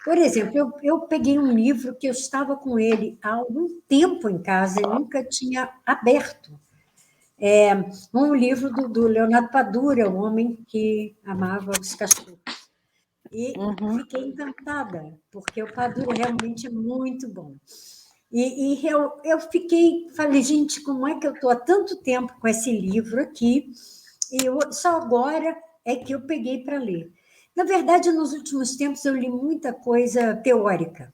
por exemplo, eu peguei um livro que eu estava com ele há algum tempo em casa e nunca tinha aberto. Um livro do Leonardo Padura, O Homem que Amava os Cachorros. E fiquei encantada, porque o Padura realmente é muito bom. E eu falei, gente, como é que eu estou há tanto tempo com esse livro aqui, e só agora é que eu peguei para ler. Na verdade, nos últimos tempos, eu li muita coisa teórica,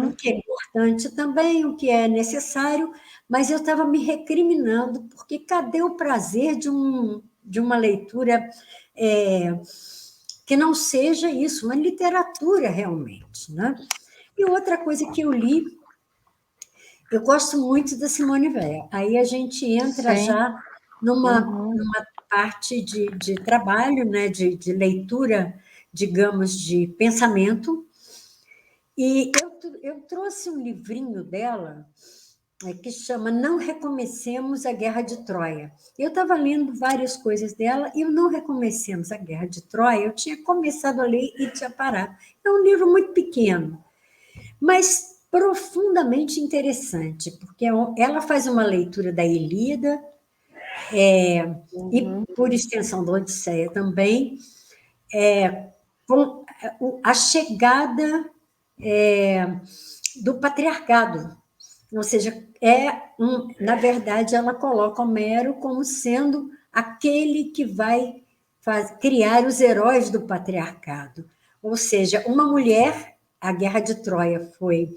o que é importante também, o que é necessário, mas eu estava me recriminando, porque cadê o prazer de uma leitura que não seja isso, uma literatura realmente, né? E outra coisa que eu li, eu gosto muito da Simone Weil. Aí a gente entra já numa parte de trabalho, né? de leitura, digamos, de pensamento. E eu trouxe um livrinho dela que chama Não Recomecemos a Guerra de Troia. Eu estava lendo várias coisas dela e o Não Recomecemos a Guerra de Troia, eu tinha começado a ler e tinha parado. É um livro muito pequeno, mas profundamente interessante, porque ela faz uma leitura da Ilíada, e, por extensão, da Odisseia também, com a chegada do patriarcado. Ou seja, na verdade, ela coloca Homero como sendo aquele que vai criar os heróis do patriarcado. Ou seja, uma mulher, a Guerra de Troia foi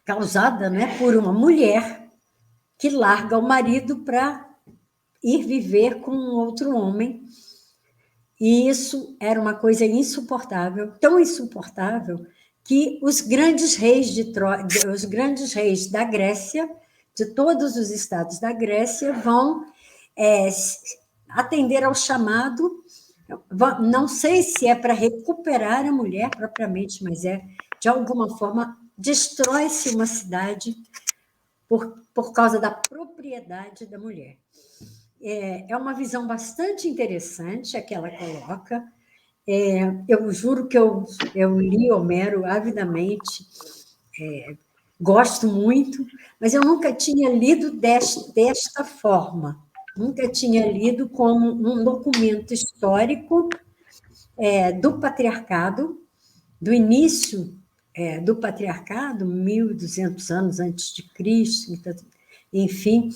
causada, né, por uma mulher que larga o marido para ir viver com outro homem. E isso era uma coisa insuportável, tão insuportável, que os grandes reis os grandes reis da Grécia, de todos os estados da Grécia, vão atender ao chamado. Não sei se é para recuperar a mulher propriamente, mas de alguma forma, destrói-se uma cidade por causa da propriedade da mulher. É uma visão bastante interessante a que ela coloca. Eu juro que eu li Homero avidamente, gosto muito, mas eu nunca tinha lido desta forma, nunca tinha lido como um documento histórico do patriarcado, do início do patriarcado, 1.200 anos antes de Cristo, enfim,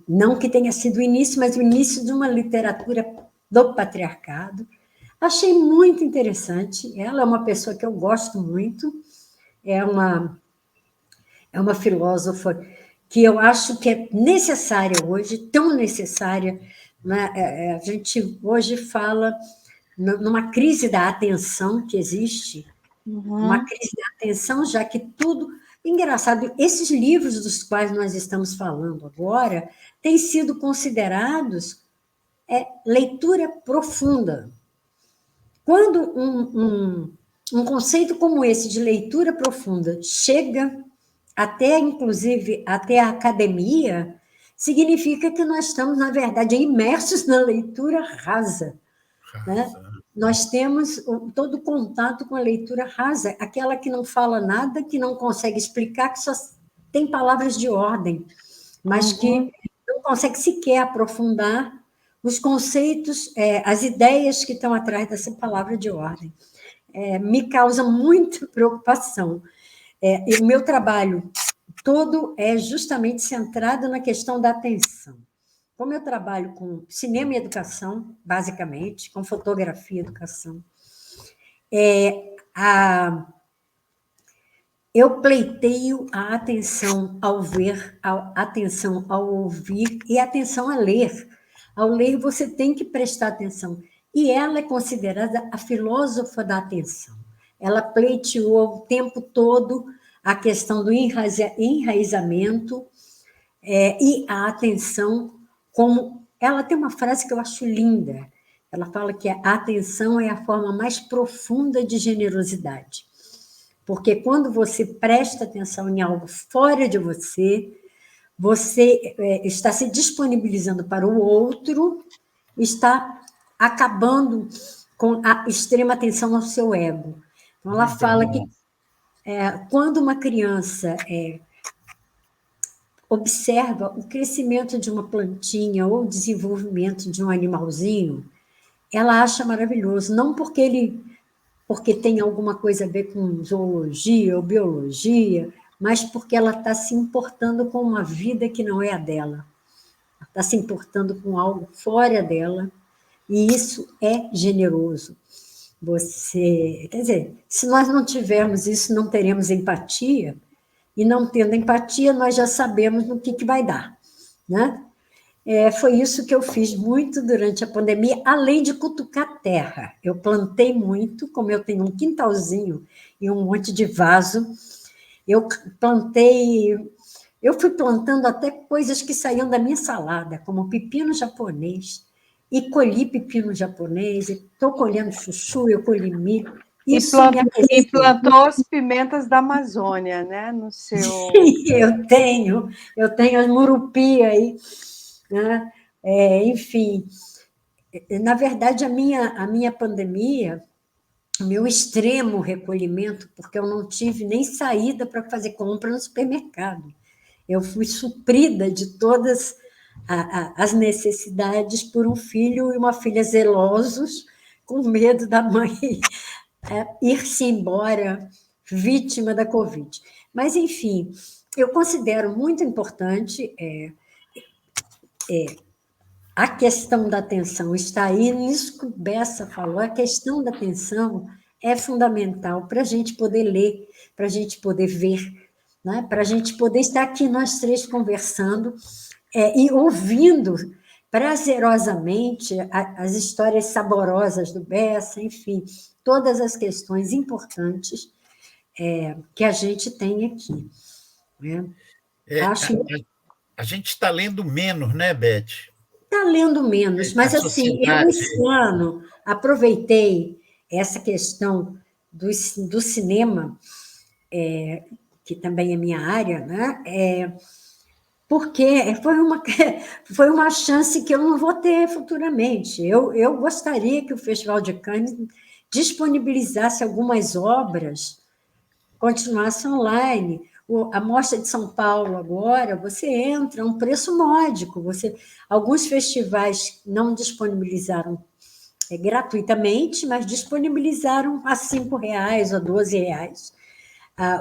não que tenha sido o início, mas o início de uma literatura do patriarcado. Achei muito interessante. Ela é uma pessoa que eu gosto muito, é uma filósofa que eu acho que é necessária hoje, tão necessária. Né? A gente hoje fala numa crise da atenção que existe, uma crise da atenção, já que tudo... Engraçado, esses livros dos quais nós estamos falando agora têm sido considerados leitura profunda. Quando um conceito como esse de leitura profunda chega até, inclusive, até a academia, significa que nós estamos, na verdade, imersos na leitura rasa. Né? Nós temos todo contato com a leitura rasa, aquela que não fala nada, que não consegue explicar, que só tem palavras de ordem, mas que não consegue sequer aprofundar os conceitos, as ideias que estão atrás dessa palavra de ordem. Me causa muita preocupação. E o meu trabalho todo é justamente centrado na questão da atenção. Como eu trabalho com cinema e educação, basicamente, com fotografia e educação, eu pleiteio a atenção ao ver, a atenção ao ouvir e a atenção a ler. Ao ler, você tem que prestar atenção. E ela é considerada a filósofa da atenção. Ela pleiteou o tempo todo a questão do enraizamento e a atenção como... Ela tem uma frase que eu acho linda. Ela fala que a atenção é a forma mais profunda de generosidade. Porque quando você presta atenção em algo fora de você, você está se disponibilizando para o outro, está acabando com a extrema atenção ao seu ego. Então, ela fala que quando uma criança observa o crescimento de uma plantinha ou o desenvolvimento de um animalzinho, ela acha maravilhoso, não porque tem alguma coisa a ver com zoologia ou biologia, mas porque ela está se importando com uma vida que não é a dela. Ela está se importando com algo fora dela, e isso é generoso. Quer dizer, se nós não tivermos isso, não teremos empatia, e não tendo empatia, nós já sabemos no que vai dar, né? Foi isso que eu fiz muito durante a pandemia, além de cutucar terra. Eu plantei muito, como eu tenho um quintalzinho e um monte de vaso, eu fui plantando até coisas que saíam da minha salada, como pepino japonês, e colhi pepino japonês, estou colhendo chuchu, eu colhi milho. E plantou as pimentas da Amazônia, né? No seu... Sim, eu tenho as murupi aí, né? Enfim, na verdade, a minha pandemia, o meu extremo recolhimento, porque eu não tive nem saída para fazer compra no supermercado. Eu fui suprida de todas as necessidades por um filho e uma filha zelosos, com medo da mãe ir-se embora vítima da Covid. Mas, enfim, eu considero muito importante a questão da atenção. Está aí nisso que o Bessa falou, a questão da atenção é fundamental para a gente poder ler, para a gente poder ver, né? Para a gente poder estar aqui nós três conversando e ouvindo prazerosamente as histórias saborosas do Bessa, enfim, todas as questões importantes que a gente tem aqui. Né? A gente está lendo menos, né, Beth? Está lendo menos, mas assim, eu esse ano aproveitei essa questão do cinema, que também é minha área, né? Porque foi uma chance que eu não vou ter futuramente. Eu gostaria que o Festival de Cannes disponibilizasse algumas obras, continuasse online. A Mostra de São Paulo agora, você entra, é um preço módico. Alguns festivais não disponibilizaram gratuitamente, mas disponibilizaram a R$5 ou R$12.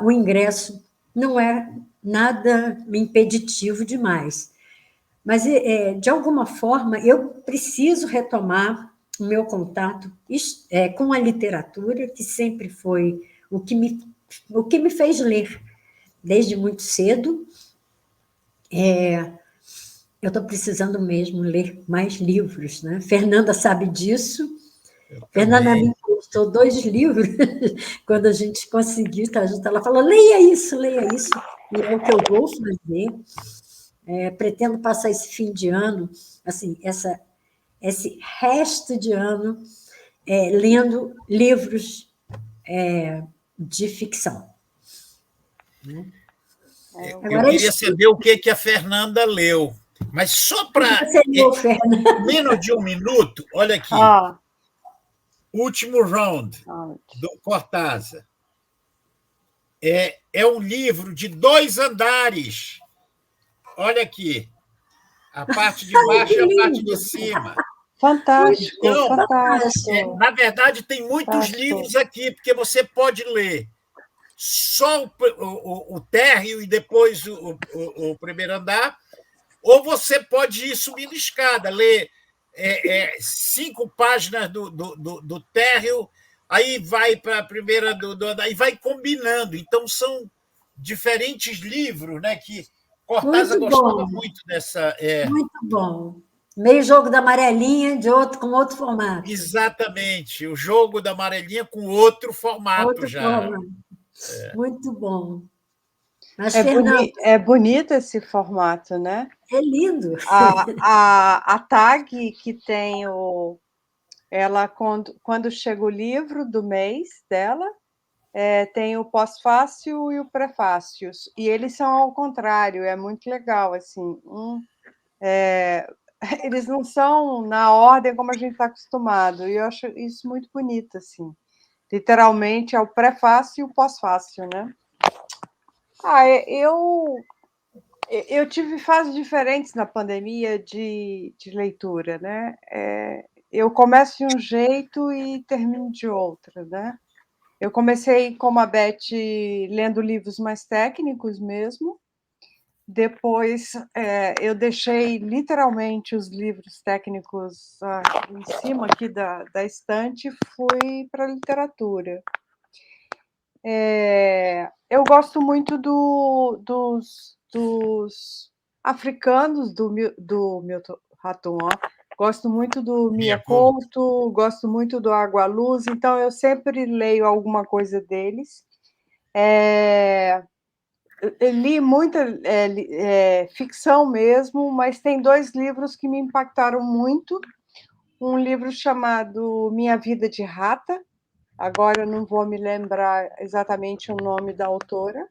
O ingresso não é nada impeditivo demais. Mas, de alguma forma, eu preciso retomar o meu contato com a literatura, que sempre foi o que me fez ler desde muito cedo. Eu estou precisando mesmo ler mais livros, né? Fernanda sabe disso. Fernanda me gostou 2 livros, quando a gente conseguiu estar junto, ela falou, leia isso, e é o que eu vou fazer. Pretendo passar esse fim de ano, assim, esse resto de ano, lendo livros de ficção. Né? Eu Agora, queria saber o que a Fernanda leu. Mas só para você leu, Fernanda? menos de um minuto, olha aqui. Último Round, do Cortázar. É um livro de 2 andares. Olha aqui. A parte de baixo e a parte de cima. Fantástico, Então, fantástico. na verdade, tem muitos Fantástico. livros aqui, porque você pode ler só o térreo e depois o primeiro andar, ou você pode ir subindo escada, ler 5 páginas do térreo, aí vai para a primeira e vai combinando. Então, são diferentes livros, né, que Cortázar gostava muito dessa. Muito bom. Meio jogo da amarelinha, com outro formato. Exatamente, o jogo da amarelinha com outro formato já. Muito bom. Mas, É bonito esse formato, né? É lindo. A tag que tem ela, quando chega o livro do mês dela, tem o pós-fácil e o prefácio. E eles são ao contrário, é muito legal, assim. Eles não são na ordem como a gente está acostumado, e eu acho isso muito bonito, assim. Literalmente é o prefácio e o pós-fácio, né? Eu tive fases diferentes na pandemia de leitura, né? Eu começo de um jeito e termino de outro, né? Eu comecei, como a Beth, lendo livros mais técnicos mesmo. Depois, eu deixei literalmente os livros técnicos em cima aqui da estante e fui para a literatura. Eu gosto muito dos africanos, do Milton Raton. Gosto muito do Mia Couto, gosto muito do Água Luz, então eu sempre leio alguma coisa deles. Eu li muita ficção mesmo, mas tem 2 livros que me impactaram muito. Um livro chamado Minha Vida de Rata, agora eu não vou me lembrar exatamente o nome da autora.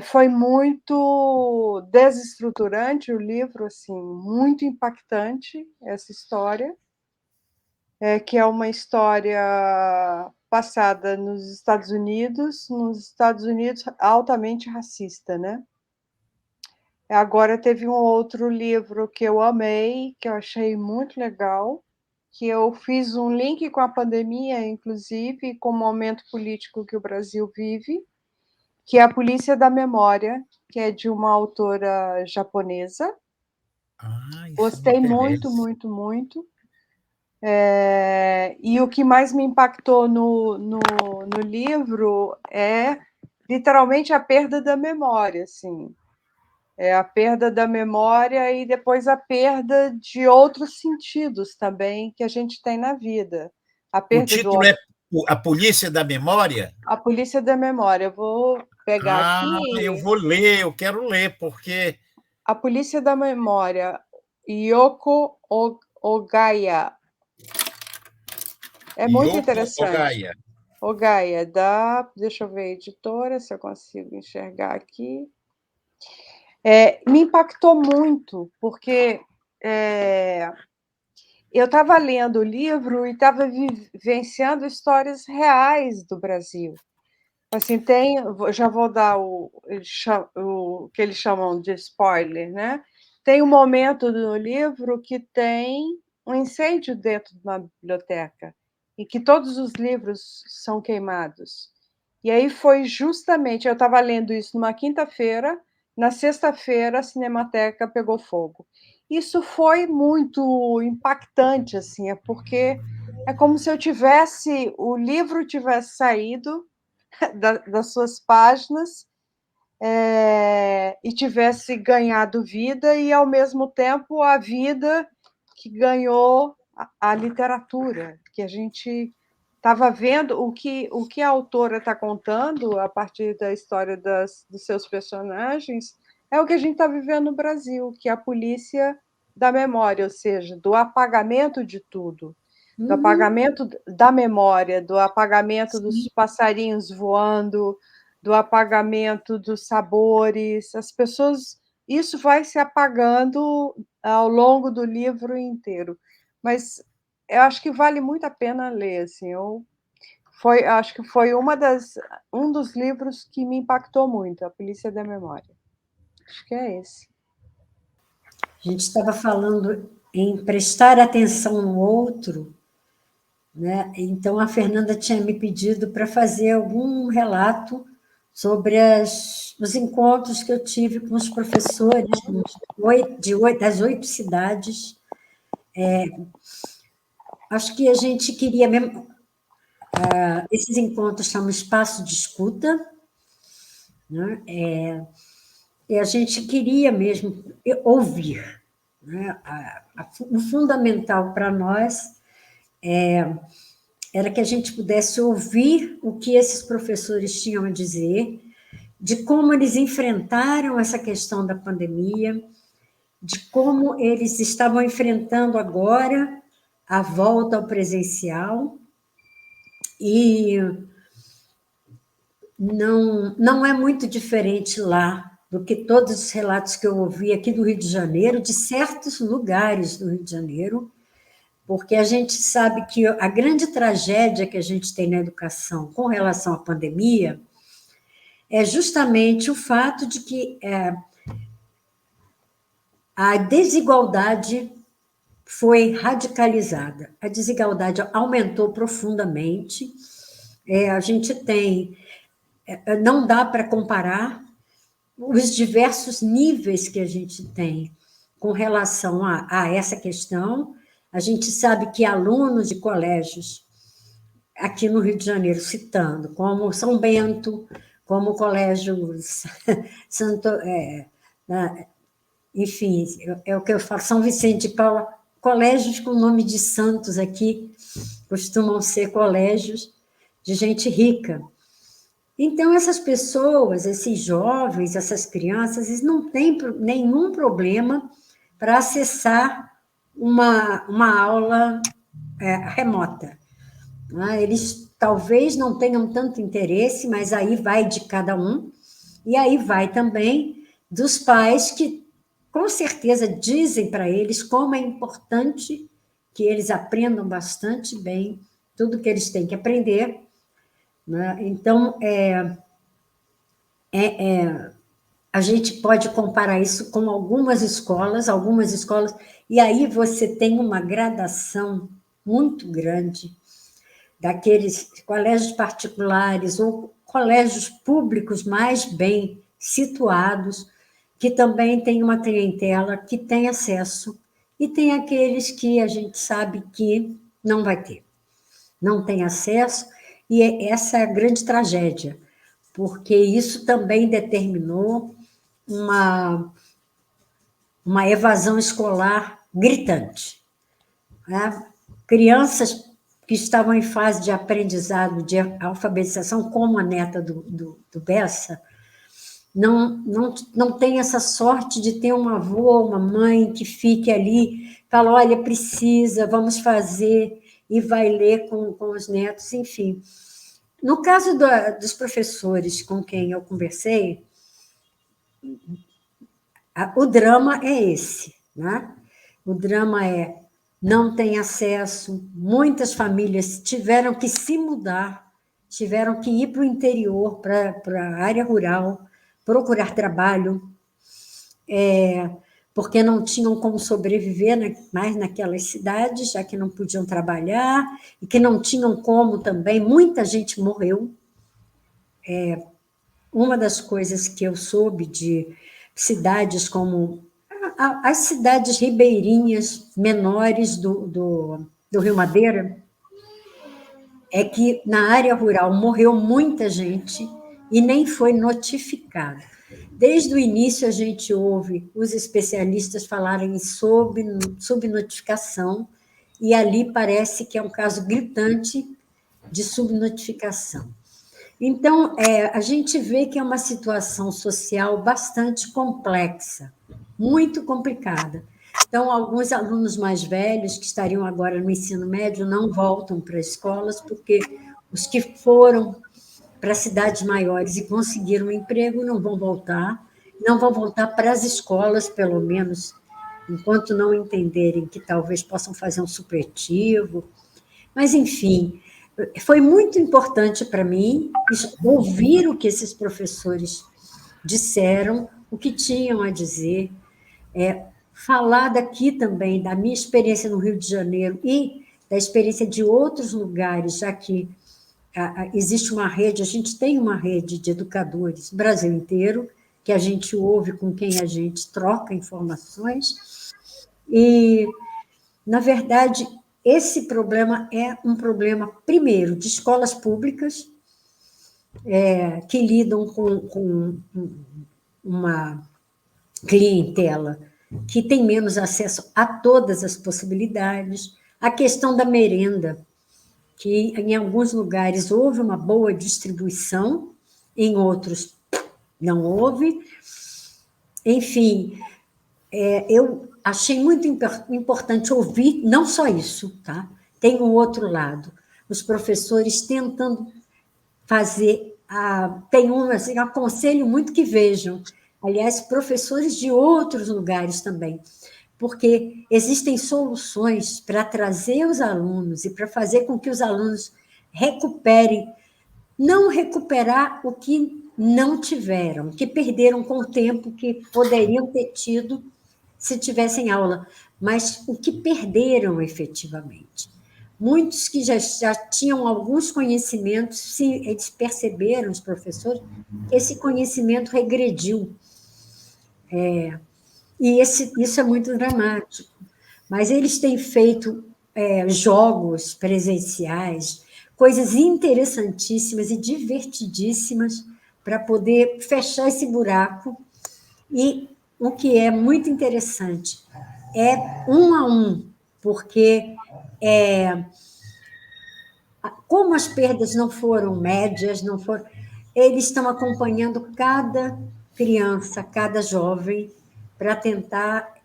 Foi muito desestruturante o livro, assim, muito impactante essa história, que é uma história passada nos Estados Unidos altamente racista, né? Agora teve um outro livro que eu amei, que eu achei muito legal, que eu fiz um link com a pandemia, inclusive, com o momento político que o Brasil vive, que é A Polícia da Memória, que é de uma autora japonesa. Gostei muito, muito, muito. E o que mais me impactou no livro é literalmente a perda da memória, assim. A perda da memória e depois a perda de outros sentidos também que a gente tem na vida. O título é A Polícia da Memória? A Polícia da Memória. Eu vou pegar aqui. Eu vou ler, eu quero ler, porque... A Polícia da Memória, Yoko Ogaya. É muito interessante. Ogaya, deixa eu ver, editora, se eu consigo enxergar aqui. Me impactou muito, porque eu estava lendo o livro e estava vivenciando histórias reais do Brasil. Assim, já vou dar o que eles chamam de spoiler, né? Tem um momento no livro que tem um incêndio dentro de uma biblioteca e que todos os livros são queimados. E aí foi justamente, eu estava lendo isso numa quinta-feira, na sexta-feira a Cinemateca pegou fogo. Isso foi muito impactante, assim, porque é como se o livro tivesse saído das suas páginas e tivesse ganhado vida e, ao mesmo tempo, a vida que ganhou a literatura, que a gente estava vendo o que a autora está contando a partir da história dos seus personagens, é o que a gente está vivendo no Brasil, que é a polícia da memória, ou seja, do apagamento de tudo, do apagamento da memória, do apagamento dos passarinhos voando, do apagamento dos sabores. As pessoas, isso vai se apagando ao longo do livro inteiro, mas eu acho que vale muito a pena ler, assim. Acho que foi um dos livros que me impactou muito, A Polícia da Memória. Acho que é esse. A gente estava falando em prestar atenção no outro, né? Então, a Fernanda tinha me pedido para fazer algum relato sobre os encontros que eu tive com os professores das 8 cidades. Acho que a gente queria mesmo... esses encontros são um espaço de escuta, né? E a gente queria mesmo ouvir, né? O fundamental para nós era que a gente pudesse ouvir o que esses professores tinham a dizer, de como eles enfrentaram essa questão da pandemia, de como eles estavam enfrentando agora a volta ao presencial, e não é muito diferente lá do que todos os relatos que eu ouvi aqui do Rio de Janeiro, de certos lugares do Rio de Janeiro, porque a gente sabe que a grande tragédia que a gente tem na educação com relação à pandemia é justamente o fato de que a desigualdade foi radicalizada, a desigualdade aumentou profundamente. A gente tem... não dá para comparar os diversos níveis que a gente tem com relação a essa questão. A gente sabe que alunos de colégios aqui no Rio de Janeiro, citando, como São Bento, como o Colégio Santo... enfim, é o que eu falo, São Vicente de Paula, colégios com nome de santos aqui costumam ser colégios de gente rica. Então, essas pessoas, esses jovens, essas crianças, eles não têm nenhum problema para acessar uma aula remota. Eles talvez não tenham tanto interesse, mas aí vai de cada um, e aí vai também dos pais que, com certeza, dizem para eles como é importante que eles aprendam bastante bem tudo que eles têm que aprender, né? Então, a gente pode comparar isso com algumas escolas, e aí você tem uma gradação muito grande daqueles colégios particulares ou colégios públicos mais bem situados, que também tem uma clientela que tem acesso, e tem aqueles que a gente sabe que não vai ter, não tem acesso, e essa é a grande tragédia, porque isso também determinou uma evasão escolar gritante, né? Crianças que estavam em fase de aprendizado, de alfabetização, como a neta do Bessa, não tem essa sorte de ter um avô ou uma mãe que fique ali, fala, olha, precisa, vamos fazer, e vai ler com os netos, enfim. No caso dos professores com quem eu conversei, o drama é esse, né? O drama não tem acesso, muitas famílias tiveram que se mudar, tiveram que ir para o interior, para a área rural, procurar trabalho, porque não tinham como sobreviver mais naquelas cidades, já que não podiam trabalhar, e que não tinham como também, muita gente morreu. Uma das coisas que eu soube de cidades como as cidades ribeirinhas menores do Rio Madeira, é que na área rural morreu muita gente e nem foi notificado. Desde o início a gente ouve os especialistas falarem sobre subnotificação, e ali parece que é um caso gritante de subnotificação. Então, a gente vê que é uma situação social bastante complexa, muito complicada. Então, alguns alunos mais velhos, que estariam agora no ensino médio, não voltam para as escolas, porque os que foram para cidades maiores e conseguiram um emprego não vão voltar para as escolas, pelo menos, enquanto não entenderem que talvez possam fazer um supletivo. Mas, enfim, foi muito importante para mim ouvir o que esses professores disseram, o que tinham a dizer, falar daqui também, da minha experiência no Rio de Janeiro e da experiência de outros lugares, já que existe uma rede, a gente tem uma rede de educadores no Brasil inteiro, que a gente ouve, com quem a gente troca informações, e, na verdade, esse problema é um problema, primeiro, de escolas públicas, que lidam com uma clientela que tem menos acesso a todas as possibilidades, a questão da merenda, que em alguns lugares houve uma boa distribuição, em outros não houve. Enfim, eu achei muito importante ouvir, não só isso, tá? Tem um outro lado, os professores tentando fazer, tem assim, aconselho muito que vejam, aliás, professores de outros lugares também, porque existem soluções para trazer os alunos e para fazer com que os alunos recuperem, não recuperar o que não tiveram, que perderam com o tempo que poderiam ter tido se tivessem aula, mas o que perderam efetivamente. Muitos que já tinham alguns conhecimentos, eles perceberam, os professores, que esse conhecimento regrediu. E isso é muito dramático. Mas eles têm feito jogos presenciais, coisas interessantíssimas e divertidíssimas para poder fechar esse buraco. E o que é muito interessante é 1 a 1, porque como as perdas não foram médias, eles estão acompanhando cada criança, cada jovem, para tentar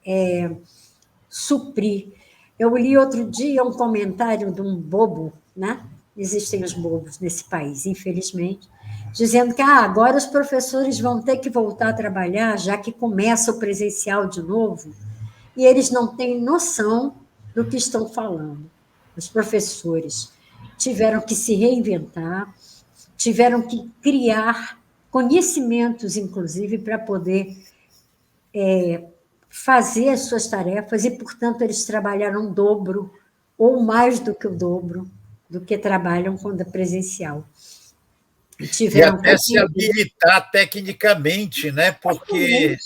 suprir. Eu li outro dia um comentário de um bobo, né? Existem os bobos nesse país, infelizmente, dizendo que agora os professores vão ter que voltar a trabalhar, já que começa o presencial de novo, e eles não têm noção do que estão falando. Os professores tiveram que se reinventar, tiveram que criar conhecimentos, inclusive, para poder fazer as suas tarefas, e, portanto, eles trabalharam o dobro, ou mais do que o dobro, do que trabalham quando é presencial. E até se habilitar tecnicamente, né? Porque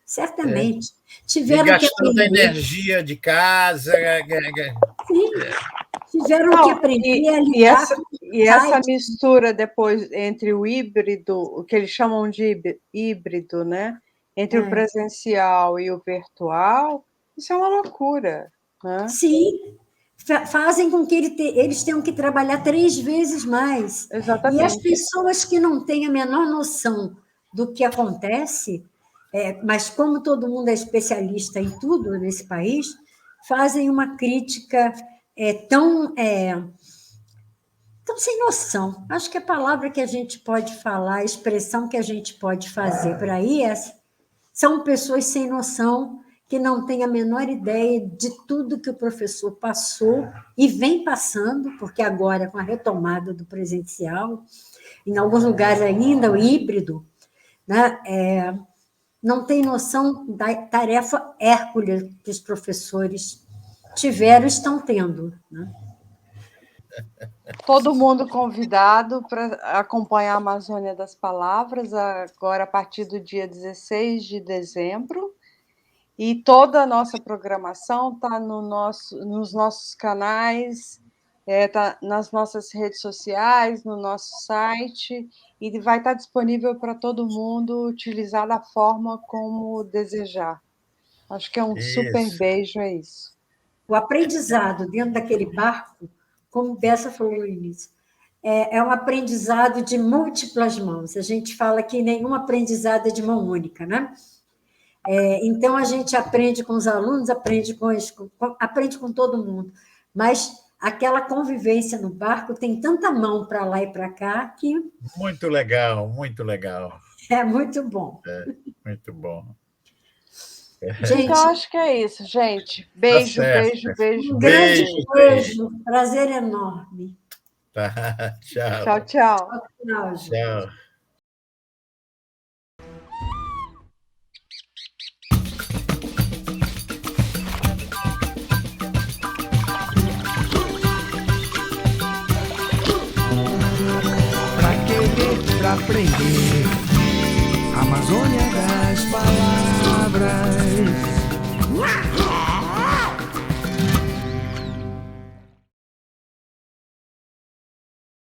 certamente. E Tiveram que gastando a aprender. energia de casa. Sim, tiveram que aprender a E lidar essa mistura depois entre o híbrido, o que eles chamam de híbrido, né? Entre o presencial e o virtual, isso é uma loucura. Né? Sim, fazem com que eles tenham que trabalhar 3 vezes mais. Exatamente. E as pessoas que não têm a menor noção do que acontece, mas como todo mundo é especialista em tudo nesse país, fazem uma crítica tão sem noção. Acho que a palavra que a gente pode falar, a expressão que a gente pode fazer por aí são pessoas sem noção, que não têm a menor ideia de tudo que o professor passou e vem passando, porque agora, com a retomada do presencial, em alguns lugares ainda o híbrido, né, não tem noção da tarefa hércule que os professores tiveram e estão tendo. Né? Todo mundo convidado para acompanhar a Amazônia das Palavras, agora a partir do dia 16 de dezembro. E toda a nossa programação está nos nossos canais, tá nas nossas redes sociais, no nosso site, e vai estar disponível para todo mundo utilizar da forma como desejar. Acho que é um super beijo, é isso. O aprendizado dentro daquele barco, como Bessa falou no início, é um aprendizado de múltiplas mãos. A gente fala que nenhum aprendizado é de mão única, né? Então, a gente aprende com os alunos, aprende com todo mundo, mas aquela convivência no barco tem tanta mão para lá e para cá que Muito legal, muito legal. é muito bom. Muito bom. Gente, Então, acho que é isso, gente. Beijo, certo. beijo, beijo. um grande Beijo, beijo, prazer enorme. Tá, tchau. Tchau, tchau. Tchau, gente. Tchau. Pra querer, pra aprender. Amazônia das Palavras.